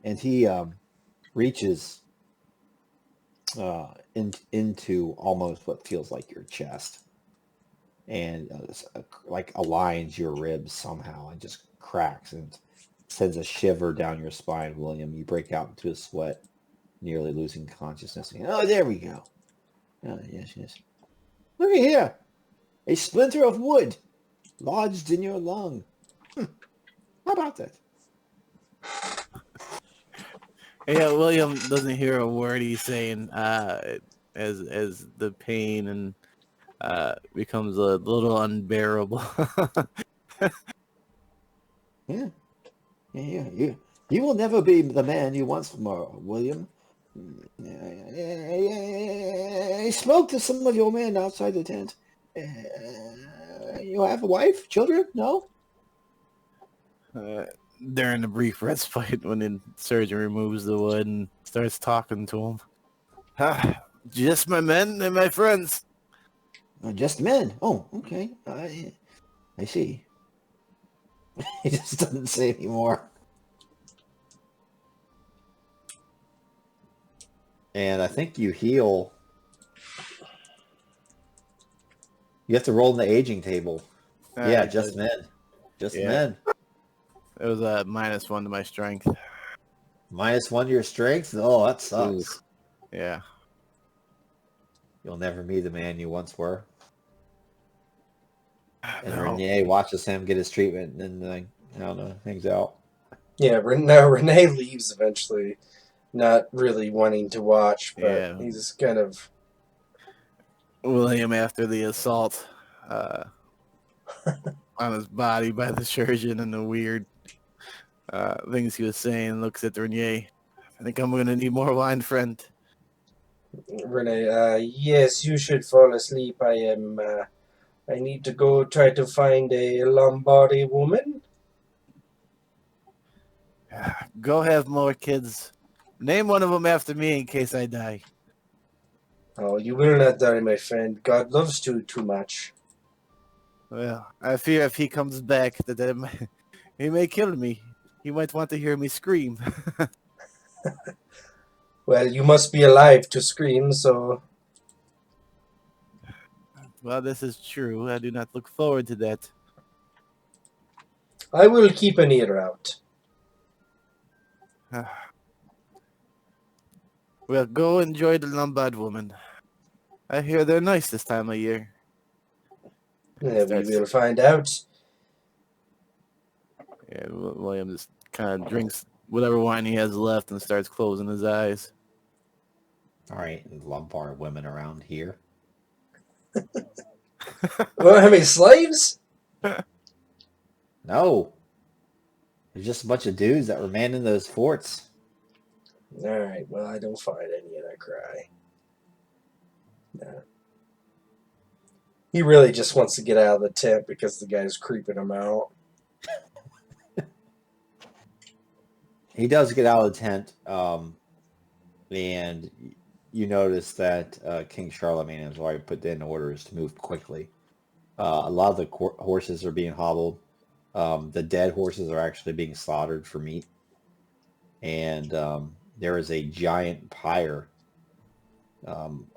And he reaches into almost what feels like your chest and like aligns your ribs somehow and just cracks and sends a shiver down your spine, William. You break out into a sweat, nearly losing consciousness. Oh, there we go. Yes. Look at here. A splinter of wood lodged in your lung. How about that? Yeah, William doesn't hear a word he's saying as the pain and becomes a little unbearable. Yeah. You will never be the man you once were, William. I spoke to some of your men outside the tent. You have a wife, children? No? During the brief respite when the surgeon removes the wood and starts talking to him. Just my men and my friends. Just men. Oh, okay. I see. He just doesn't say anymore. And I think you heal. You have to roll in the aging table. Yeah, just men. Just men. It was a -1 to my strength. -1 to your strength? Oh, that sucks. Yeah. You'll never be the man you once were. And No. Renier watches him get his treatment and then, I don't know, hangs out. Yeah, now Renee leaves eventually. not really wanting to watch, but Yeah. he's kind of... William, after the assault on his body by the surgeon and the weird things he was saying, looks at Renier. I think I'm going to need more wine, friend. Rene, yes, you should fall asleep. I need to go try to find a Lombardy woman. Go have more kids. Name one of them after me in case I die. Oh, you will not die, my friend. God loves you too much. Well, I fear if he comes back that he may kill me. He might want to hear me scream. Well, you must be alive to scream, so... Well, this is true. I do not look forward to that. I will keep an ear out. Well, go enjoy the Lombard woman. I hear they're nice this time of year. We will find out. Yeah, William just kind of drinks whatever wine he has left and starts closing his eyes. All right, Lombard women around here. We don't have any slaves? No. There's just a bunch of dudes that were manning those forts. Alright, well, I don't find any and I cry. No. He really just wants to get out of the tent because the guy's creeping him out. He does get out of the tent, and you notice that King Charlemagne has already put in orders to move quickly. A lot of the horses are being hobbled. The dead horses are actually being slaughtered for meat. And there is a giant pyre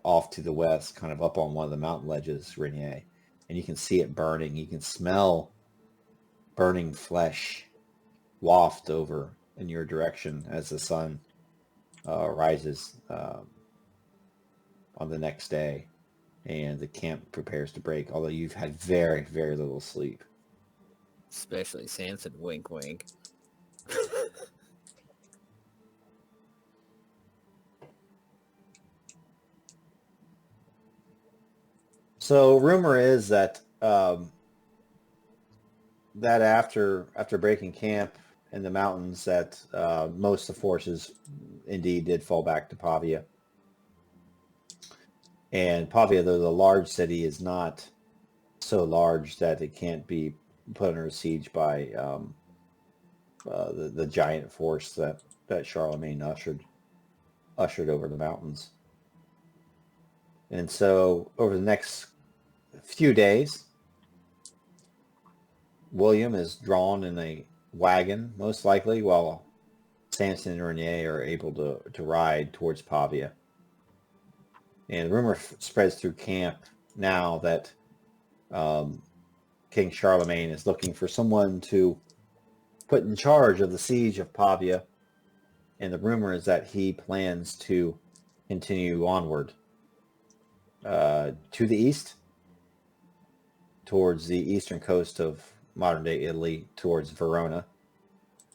off to the west, kind of up on one of the mountain ledges, Renier. And you can see it burning. You can smell burning flesh waft over in your direction as the sun rises on the next day. And the camp prepares to break, although you've had very, very little sleep. Especially Samson, wink, wink. So rumor is that that after breaking camp in the mountains, that most of the forces indeed did fall back to Pavia. And Pavia, though the large city, is not so large that it can't be put under siege by the giant force that Charlemagne ushered over the mountains. And so over the next few days, William is drawn in a wagon, most likely, while Samson and Renier are able to ride towards Pavia. And rumor spreads through camp now that King Charlemagne is looking for someone to put in charge of the siege of Pavia. And the rumor is that he plans to continue onward to the east, towards the eastern coast of modern-day Italy, towards Verona,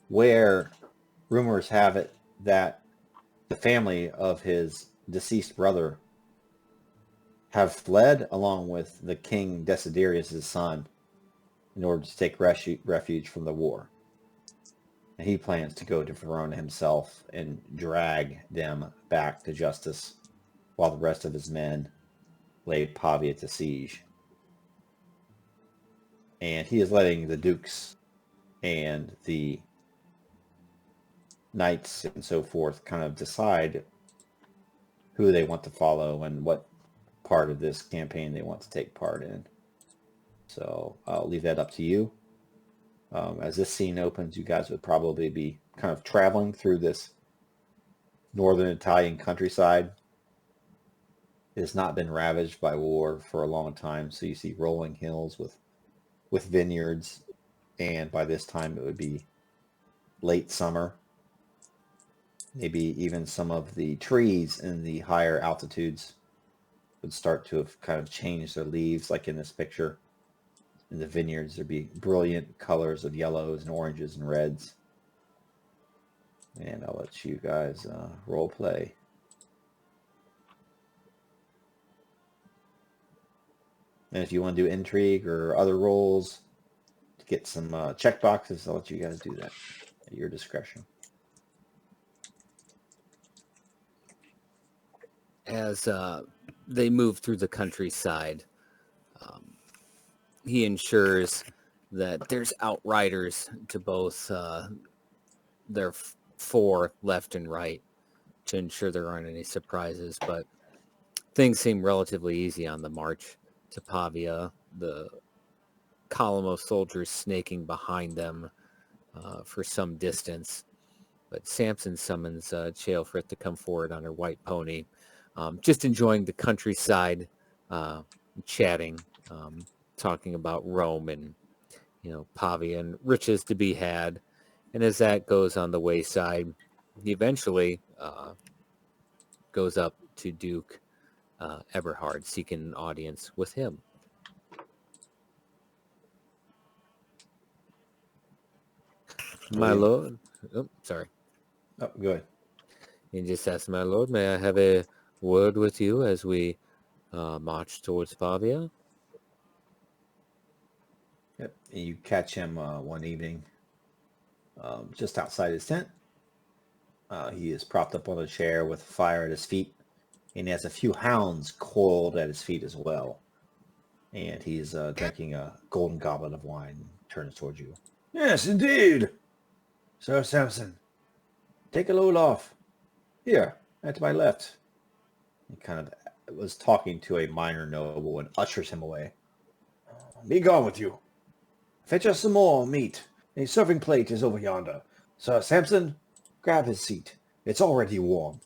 where rumors have it that the family of his deceased brother have fled along with the King Desiderius' son in order to take refuge from the war. And he plans to go to Verona himself and drag them back to justice while the rest of his men lay Pavia to siege. And he is letting the dukes and the knights and so forth kind of decide who they want to follow and what part of this campaign they want to take part in. So I'll leave that up to you. As this scene opens, you guys would probably be kind of traveling through this northern Italian countryside. It has not been ravaged by war for a long time, so you see rolling hills with vineyards, and by this time it would be late summer. Maybe even some of the trees in the higher altitudes would start to have kind of changed their leaves, like in this picture. In the vineyards, there'd be brilliant colors of yellows and oranges and reds. And I'll let you guys role play. And if you want to do intrigue or other roles to get some check boxes, I'll let you guys do that at your discretion. As they move through the countryside, he ensures that there's outriders to both their four left and right to ensure there aren't any surprises. But things seem relatively easy on the march to Pavia. The column of soldiers snaking behind them for some distance. But Samson summons Chaelfrith to come forward on her white pony, just enjoying the countryside, chatting, talking about Rome and, Pavia and riches to be had. And as that goes on the wayside, he eventually goes up to Duke Eberhard, seeking an audience with him. My lord. Oh, sorry. Oh, good. He just asks, my lord, may I have a word with you as we march towards Pavia? Yep. You catch him one evening just outside his tent. He is propped up on a chair with fire at his feet, and he has a few hounds coiled at his feet as well. And he's drinking a golden goblet of wine. Turns towards you. Yes, indeed. Sir Samson, Take a load off. Here, at my left. He kind of was talking to a minor noble and ushers him away. be gone with you. Fetch us some more meat. A serving plate is over yonder. Sir Samson, grab his seat. It's already warm.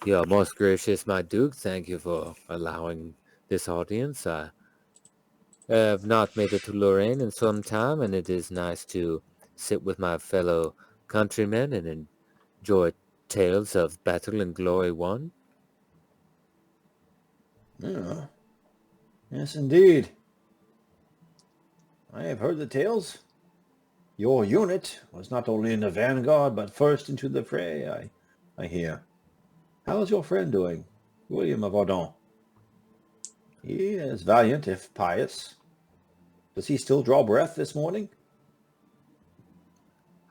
You are most gracious, my duke. Thank you for allowing this audience. I have not made it to Lorraine in some time, and it is nice to sit with my fellow countrymen and enjoy tales of battle and glory won. Yeah. Yes, indeed. I have heard the tales. Your unit was not only in the vanguard, but first into the fray, I hear. How is your friend doing, William of Ardon? He is valiant, if pious. Does he still draw breath this morning?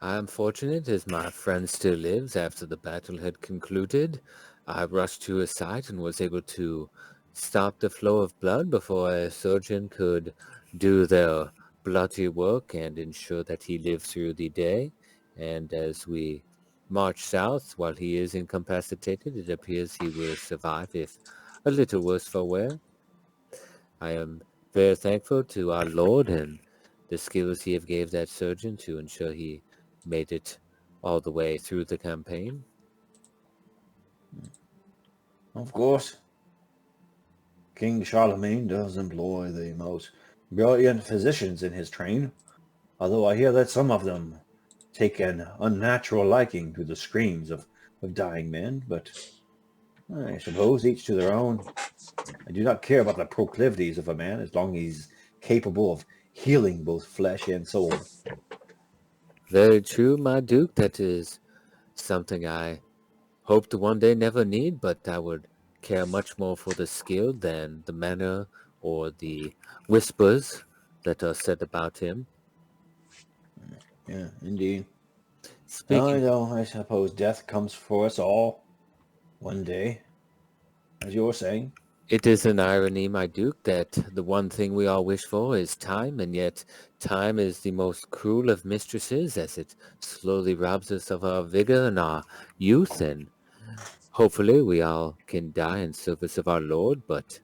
I am fortunate as my friend still lives after the battle had concluded. I rushed to his side and was able to stop the flow of blood before a surgeon could do their bloody work and ensure that he lived through the day. And as we march south, while he is incapacitated, it appears he will survive, if a little worse for wear. I am very thankful to our Lord and the skills he have gave that surgeon to ensure he made it all the way through the campaign. Of course. King Charlemagne does employ the most brilliant physicians in his train, although I hear that some of them take an unnatural liking to the screams of dying men, but I suppose each to their own. I do not care about the proclivities of a man as long as he's capable of healing both flesh and soul. Very true, my duke. That is something I hope to one day never need, but I would care much more for the skill than the manner or the whispers that are said about him. Yeah, indeed. Speaking, I suppose death comes for us all one day, as you were saying. it is an irony, my duke, that the one thing we all wish for is time, and yet time is the most cruel of mistresses, as it slowly robs us of our vigor and our youth, and hopefully we all can die in service of our Lord, but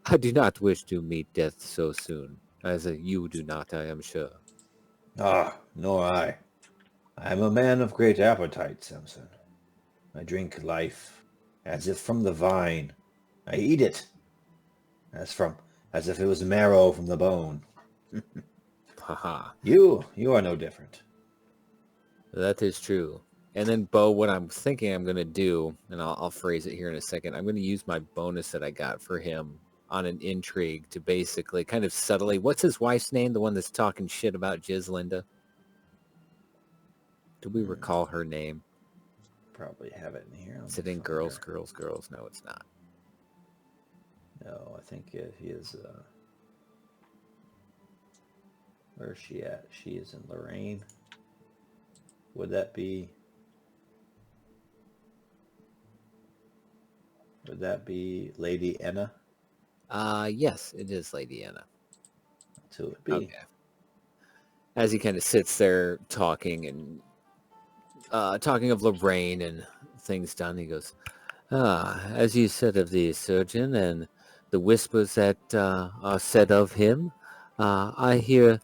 I do not wish to meet death so soon, as you do not, I am sure. Ah, nor I. I am a man of great appetite, Samson. I drink life as if from the vine. I eat it as if it was marrow from the bone. Haha, You are no different. that is true. And then, Bo, what I'm thinking I'm going to do, and I'll phrase it here in a second, I'm going to use my bonus that I got for him on an intrigue to basically kind of subtly, what's his wife's name, the one that's talking shit about Jizlinda? Do we recall her name? Probably have it in here. Is it in Girls, Girls, Girls? No, it's not. No, I think he is. Where is she at? She is in Lorraine. Would that be? Would that be Lady Enna? Yes, it is Lady Anna. That's who it would be. Okay. As he kind of sits there talking and talking of Lorraine and things done, he goes, as you said of the surgeon and the whispers that are said of him, I hear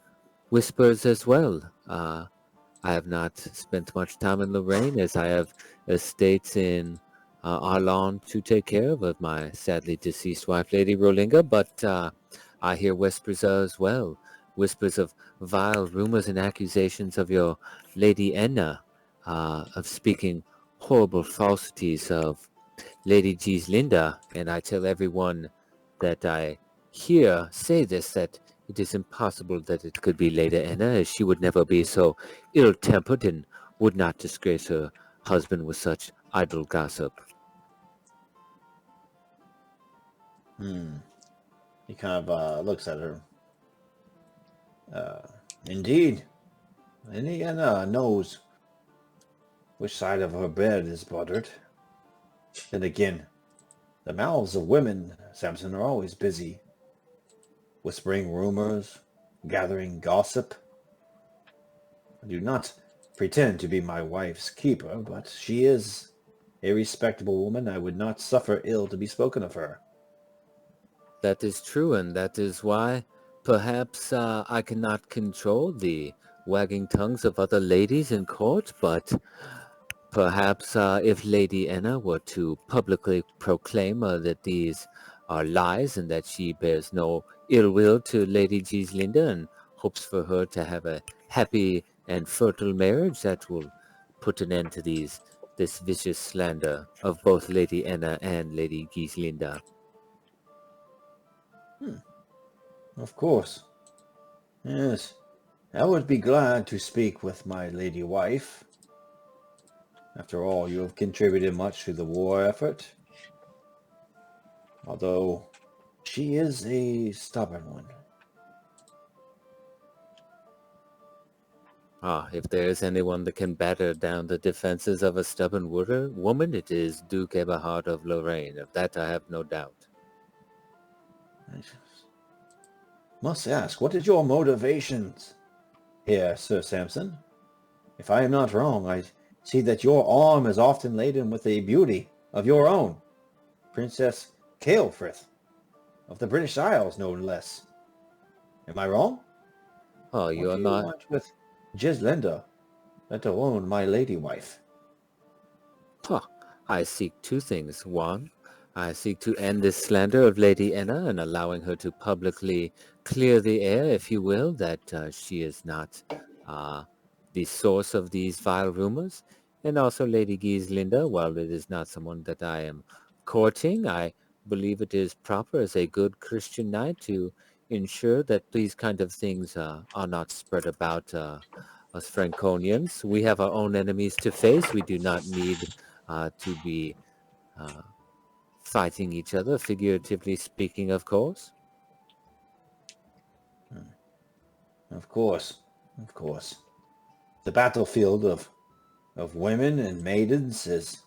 whispers as well. I have not spent much time in Lorraine as I have estates in Arlon to take care of with my sadly deceased wife, Lady Rolinga, but I hear whispers as well. Whispers of vile rumors and accusations of your Lady Enna, of speaking horrible falsities of Lady Gieslinda, and I tell everyone that I hear say this, that it is impossible that it could be Lady Enna, as she would never be so ill-tempered and would not disgrace her husband with such idle gossip. He kind of looks at her. Indeed. Lady Enna knows which side of her bed is buttered. Then again, the mouths of women, Samson, are always busy. Whispering rumors, gathering gossip. I do not pretend to be my wife's keeper, but she is a respectable woman. I would not suffer ill to be spoken of her. That is true, and that is why perhaps I cannot control the wagging tongues of other ladies in court, but perhaps if Lady Enna were to publicly proclaim that these are lies and that she bears no ill will to Lady Gieslinda and hopes for her to have a happy and fertile marriage, that will put an end to this vicious slander of both Lady Enna and Lady Gieslinda. Of course. Yes. I would be glad to speak with my lady wife. After all, you have contributed much to the war effort. Although, she is a stubborn one. If there is anyone that can batter down the defenses of a stubborn woman, it is Duke Eberhard of Lorraine. Of that I have no doubt. I must ask, what is your motivations here, Sir Samson? If I am not wrong, I see that your arm is often laden with a beauty of your own, Princess Ceolfrith, of the British Isles, no less. Am I wrong? Oh, you What are do not. want with Gieslinda, let alone my lady wife? I seek two things. One, I seek to end this slander of Lady Enna and allowing her to publicly clear the air, if you will, that she is not the source of these vile rumors. And also Lady Gieslinda, while it is not someone that I am courting, I believe it is proper as a good Christian knight to ensure that these kind of things are not spread about us Franconians. We have our own enemies to face. We do not need to be fighting each other, figuratively speaking, of course. Of course, of course. The battlefield of women and maidens is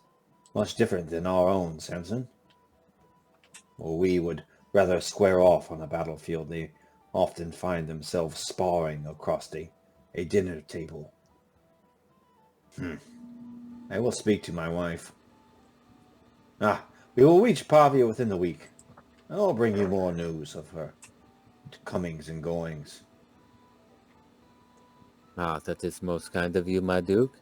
much different than our own, Samson. Or we would rather square off on a battlefield. They often find themselves sparring across a dinner table. I will speak to my wife. We will reach Pavia within the week. I'll bring you more news of her comings and goings. That is most kind of you, my Duke.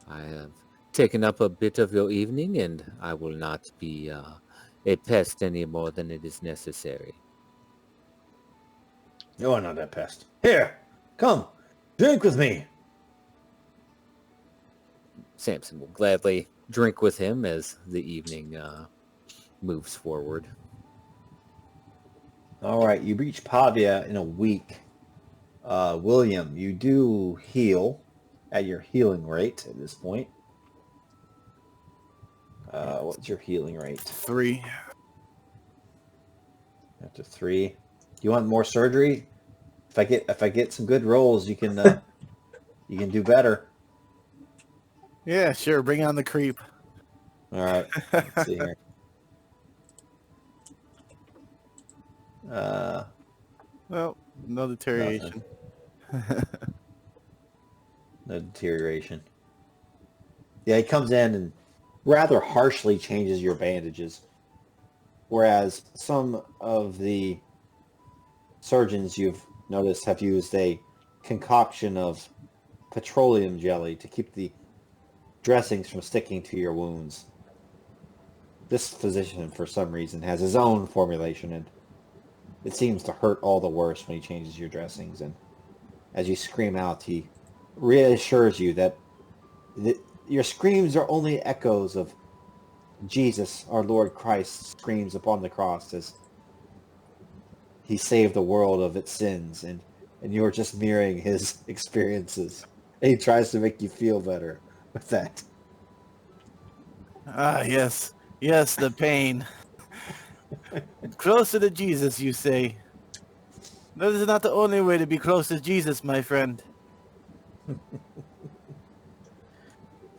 I have taken up a bit of your evening, and I will not be a pest any more than it is necessary. You are not a pest. Here, come, drink with me. Samson will gladly drink with him as the evening moves forward. All right, you reach Pavia in a week. William, you do heal at your healing rate at this point. What's your healing rate? 3. After 3. You want more surgery? If I get some good rolls, you can do better. Yeah, sure. Bring on the creep. All right. Let's see here. Well, no deterioration. No deterioration. Yeah, he comes in and rather harshly changes your bandages. Whereas some of the surgeons you've noticed have used a concoction of petroleum jelly to keep the dressings from sticking to your wounds. This physician, for some reason, has his own formulation, and it seems to hurt all the worse when he changes your dressings. And as you scream out, he reassures you that your screams are only echoes of Jesus, our Lord Christ, screams upon the cross as he saved the world of its sins, and you're just mirroring his experiences. And he tries to make you feel better with that. Ah, yes. Yes, the pain. Closer to Jesus, you say. That is not the only way to be close to Jesus, my friend.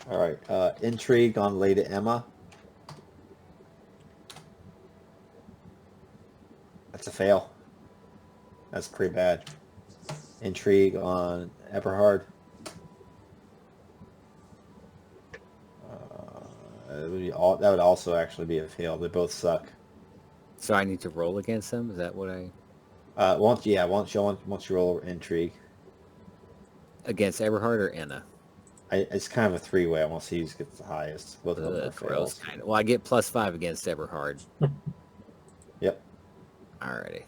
All right. Intrigue on Lady Emma. That's a fail. That's pretty bad. Intrigue on Eberhard. That would also actually be a fail. They both suck. So I need to roll against them? Is that what I... Once you roll intrigue. Against Eberhard or Anna? It's kind of a 3-way. I want to see who gets the highest. Both of them are Gross, fails. kind of. Well, I get +5 against Eberhard. Yep. Alrighty.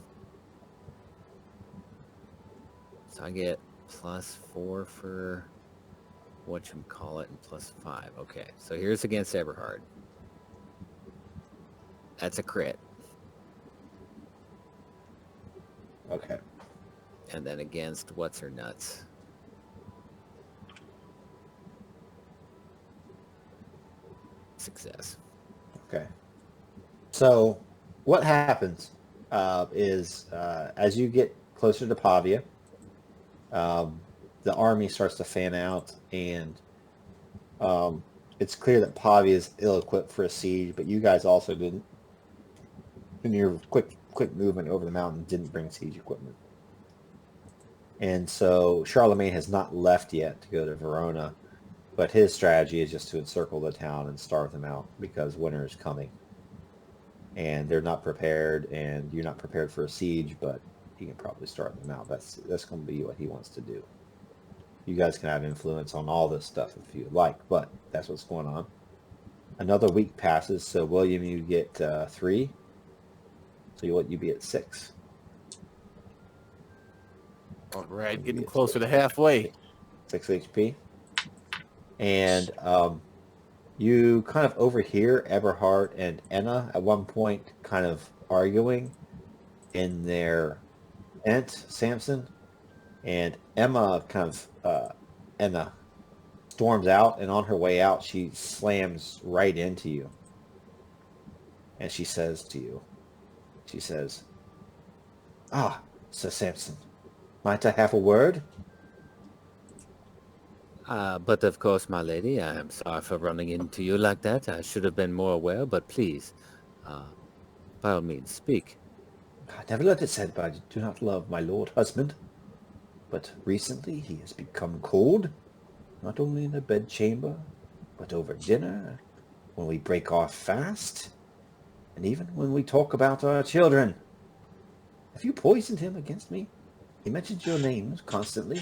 So I get +4 for whatchamacallit and +5. Okay, so here's against Eberhard. That's a crit. Okay. And then against what's her nuts. Success. Okay. So what happens is as you get closer to Pavia, the army starts to fan out, and it's clear that Pavia is ill-equipped for a siege, but you guys also didn't. In your quick movement over the mountain, didn't bring siege equipment. And so Charlemagne has not left yet to go to Verona, but his strategy is just to encircle the town and starve them out because winter is coming. And they're not prepared, and you're not prepared for a siege, but he can probably starve them out. That's going to be what he wants to do. You guys can have influence on all this stuff if you like, but that's what's going on. Another week passes, so William, you get 3. So you be at 6. All right, getting closer to halfway. 6 HP. And you kind of overhear Eberhard and Enna at one point kind of arguing in their tent, Samson. And Emma Enna storms out, and on her way out, she slams right into you. And she says to you, "Ah, Sir Samson, might I have a word?" But of course, my lady, I am sorry for running into you like that. I should have been more aware, but please, by all means, speak. I never let it said, but I do not love my lord husband. But recently he has become cold, not only in the bedchamber, but over dinner, when we break our fast, and even when we talk about our children. Have you poisoned him against me? He mentions your names constantly.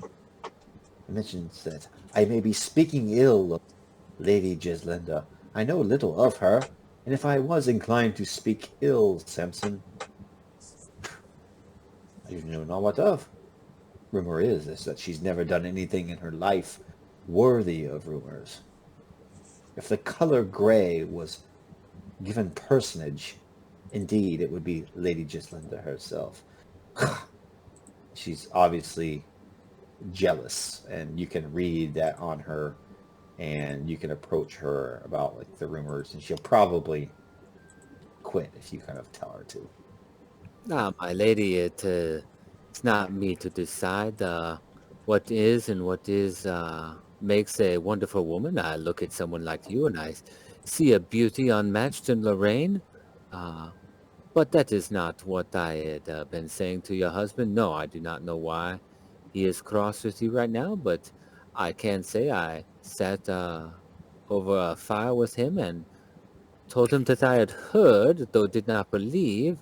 He mentions that I may be speaking ill of Lady Gislinda. I know little of her, and if I was inclined to speak ill, Samson, I know not what of. Rumor is that she's never done anything in her life worthy of rumors. If the color gray was given personage, indeed it would be Lady Gislinda herself. She's obviously jealous, and you can read that on her, and you can approach her about like the rumors, and she'll probably quit if you kind of tell her to. Ah, my lady, it's not me to decide what is and what is makes a wonderful woman. I look at someone like you and I see a beauty unmatched in Lorraine. Uh, but that is not what I had been saying to your husband. No, I do not know why he is cross with you right now, but I can say I sat over a fire with him and told him that I had heard, though did not believe,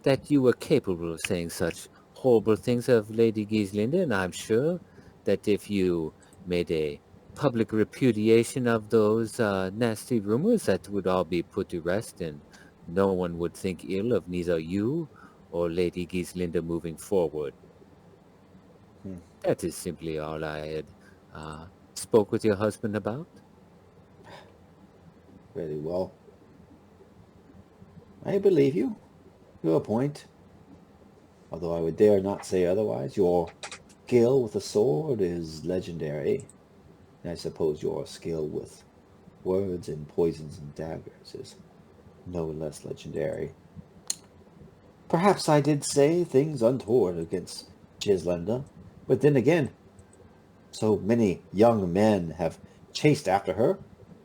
that you were capable of saying such horrible things of Lady Gieslinde, and I'm sure that if you made a public repudiation of those nasty rumors, that would all be put to rest, and no one would think ill of neither you or Lady Gieslinde moving forward. Hmm. That is simply all I had spoke with your husband about. Very well. I believe you to a point, although I would dare not say otherwise. Your skill with a sword is legendary, and I suppose your skill with words and poisons and daggers is no less legendary. Perhaps I did say things untoward against Gislanda, but then again, so many young men have chased after her,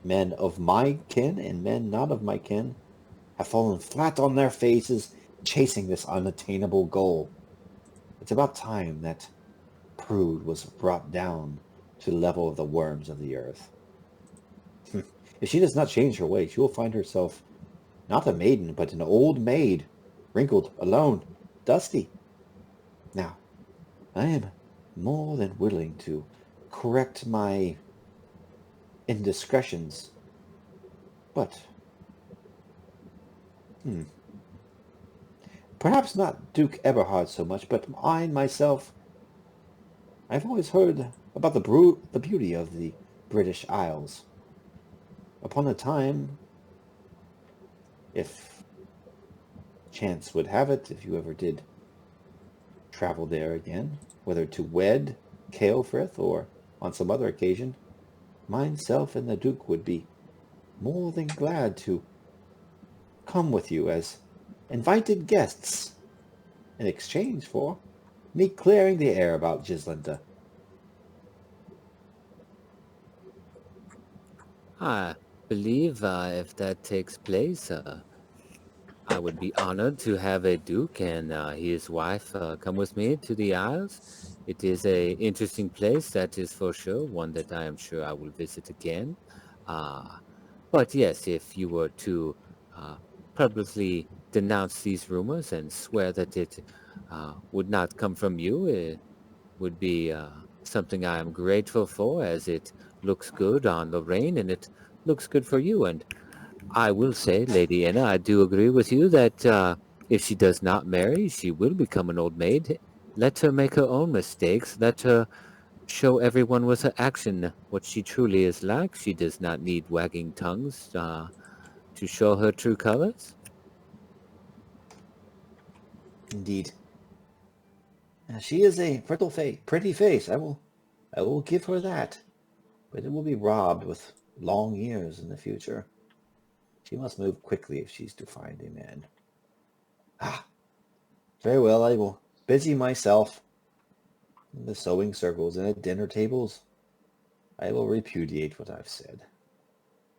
men of my kin and men not of my kin, have fallen flat on their faces chasing this unattainable goal. It's about time that prude was brought down to the level of the worms of the earth. If she does not change her ways, she will find herself not a maiden, but an old maid, wrinkled, alone, dusty. Now, I am more than willing to correct my indiscretions, but perhaps not Duke Eberhard so much, but I myself, I've always heard about the beauty of the British Isles. Upon a time, if chance would have it, if you ever did travel there again, whether to wed Ceolfrith or on some other occasion, myself and the Duke would be more than glad to come with you as invited guests in exchange for me clearing the air about Gislanda. I believe if that takes place, I would be honored to have a duke and his wife come with me to the Isles. It is a interesting place, that is for sure, one that I am sure I will visit again. Uh, but yes, if you were to uh, publicly denounce these rumors and swear that it would not come from you, it would be something I am grateful for, as it looks good on Lorraine and it looks good for you. And I will say, Lady Anna, I do agree with you that if she does not marry, she will become an old maid. Let her make her own mistakes. Let her show everyone with her action what she truly is like. She does not need wagging tongues to show her true colors. Indeed. She is a pretty face. I will give her that. But it will be robbed with long years in the future. She must move quickly if she's to find a man. Ah, very well, I will busy myself in the sewing circles and at dinner tables. I will repudiate what I've said.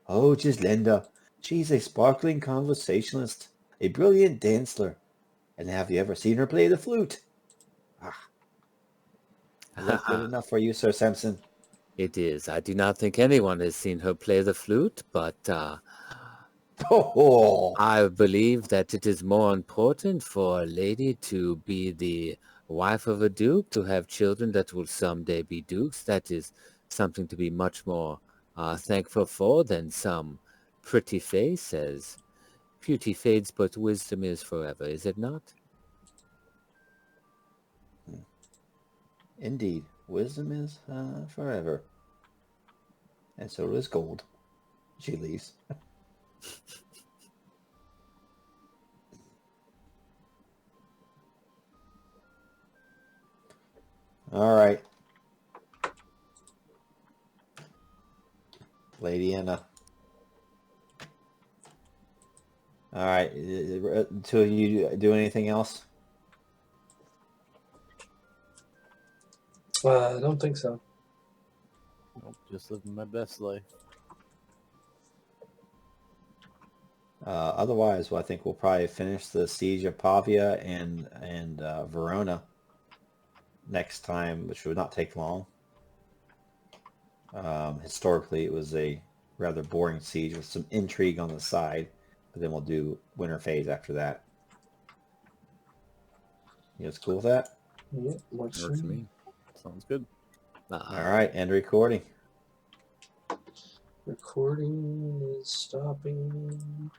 Oh, Gislinda, she's a sparkling conversationalist, a brilliant dancer. And have you ever seen her play the flute? Ah, is that good enough for you, Sir Samson? It is. I do not think anyone has seen her play the flute, but Oh, I believe that it is more important for a lady to be the wife of a duke, to have children that will someday be dukes. That is something to be much more thankful for than some pretty face, as beauty fades but wisdom is forever, is it not? indeed. Wisdom is forever. And so is gold. She leaves. All right. Lady Anna. All right. Two of you do anything else? I don't think so. Nope, just living my best life. Otherwise, well, I think we'll probably finish the siege of Pavia and Verona next time, which would not take long. Historically, it was a rather boring siege with some intrigue on the side, but then we'll do winter phase after that. You guys cool with that? Yeah, works Works for me. Sounds good. All right, end recording. Recording is stopping.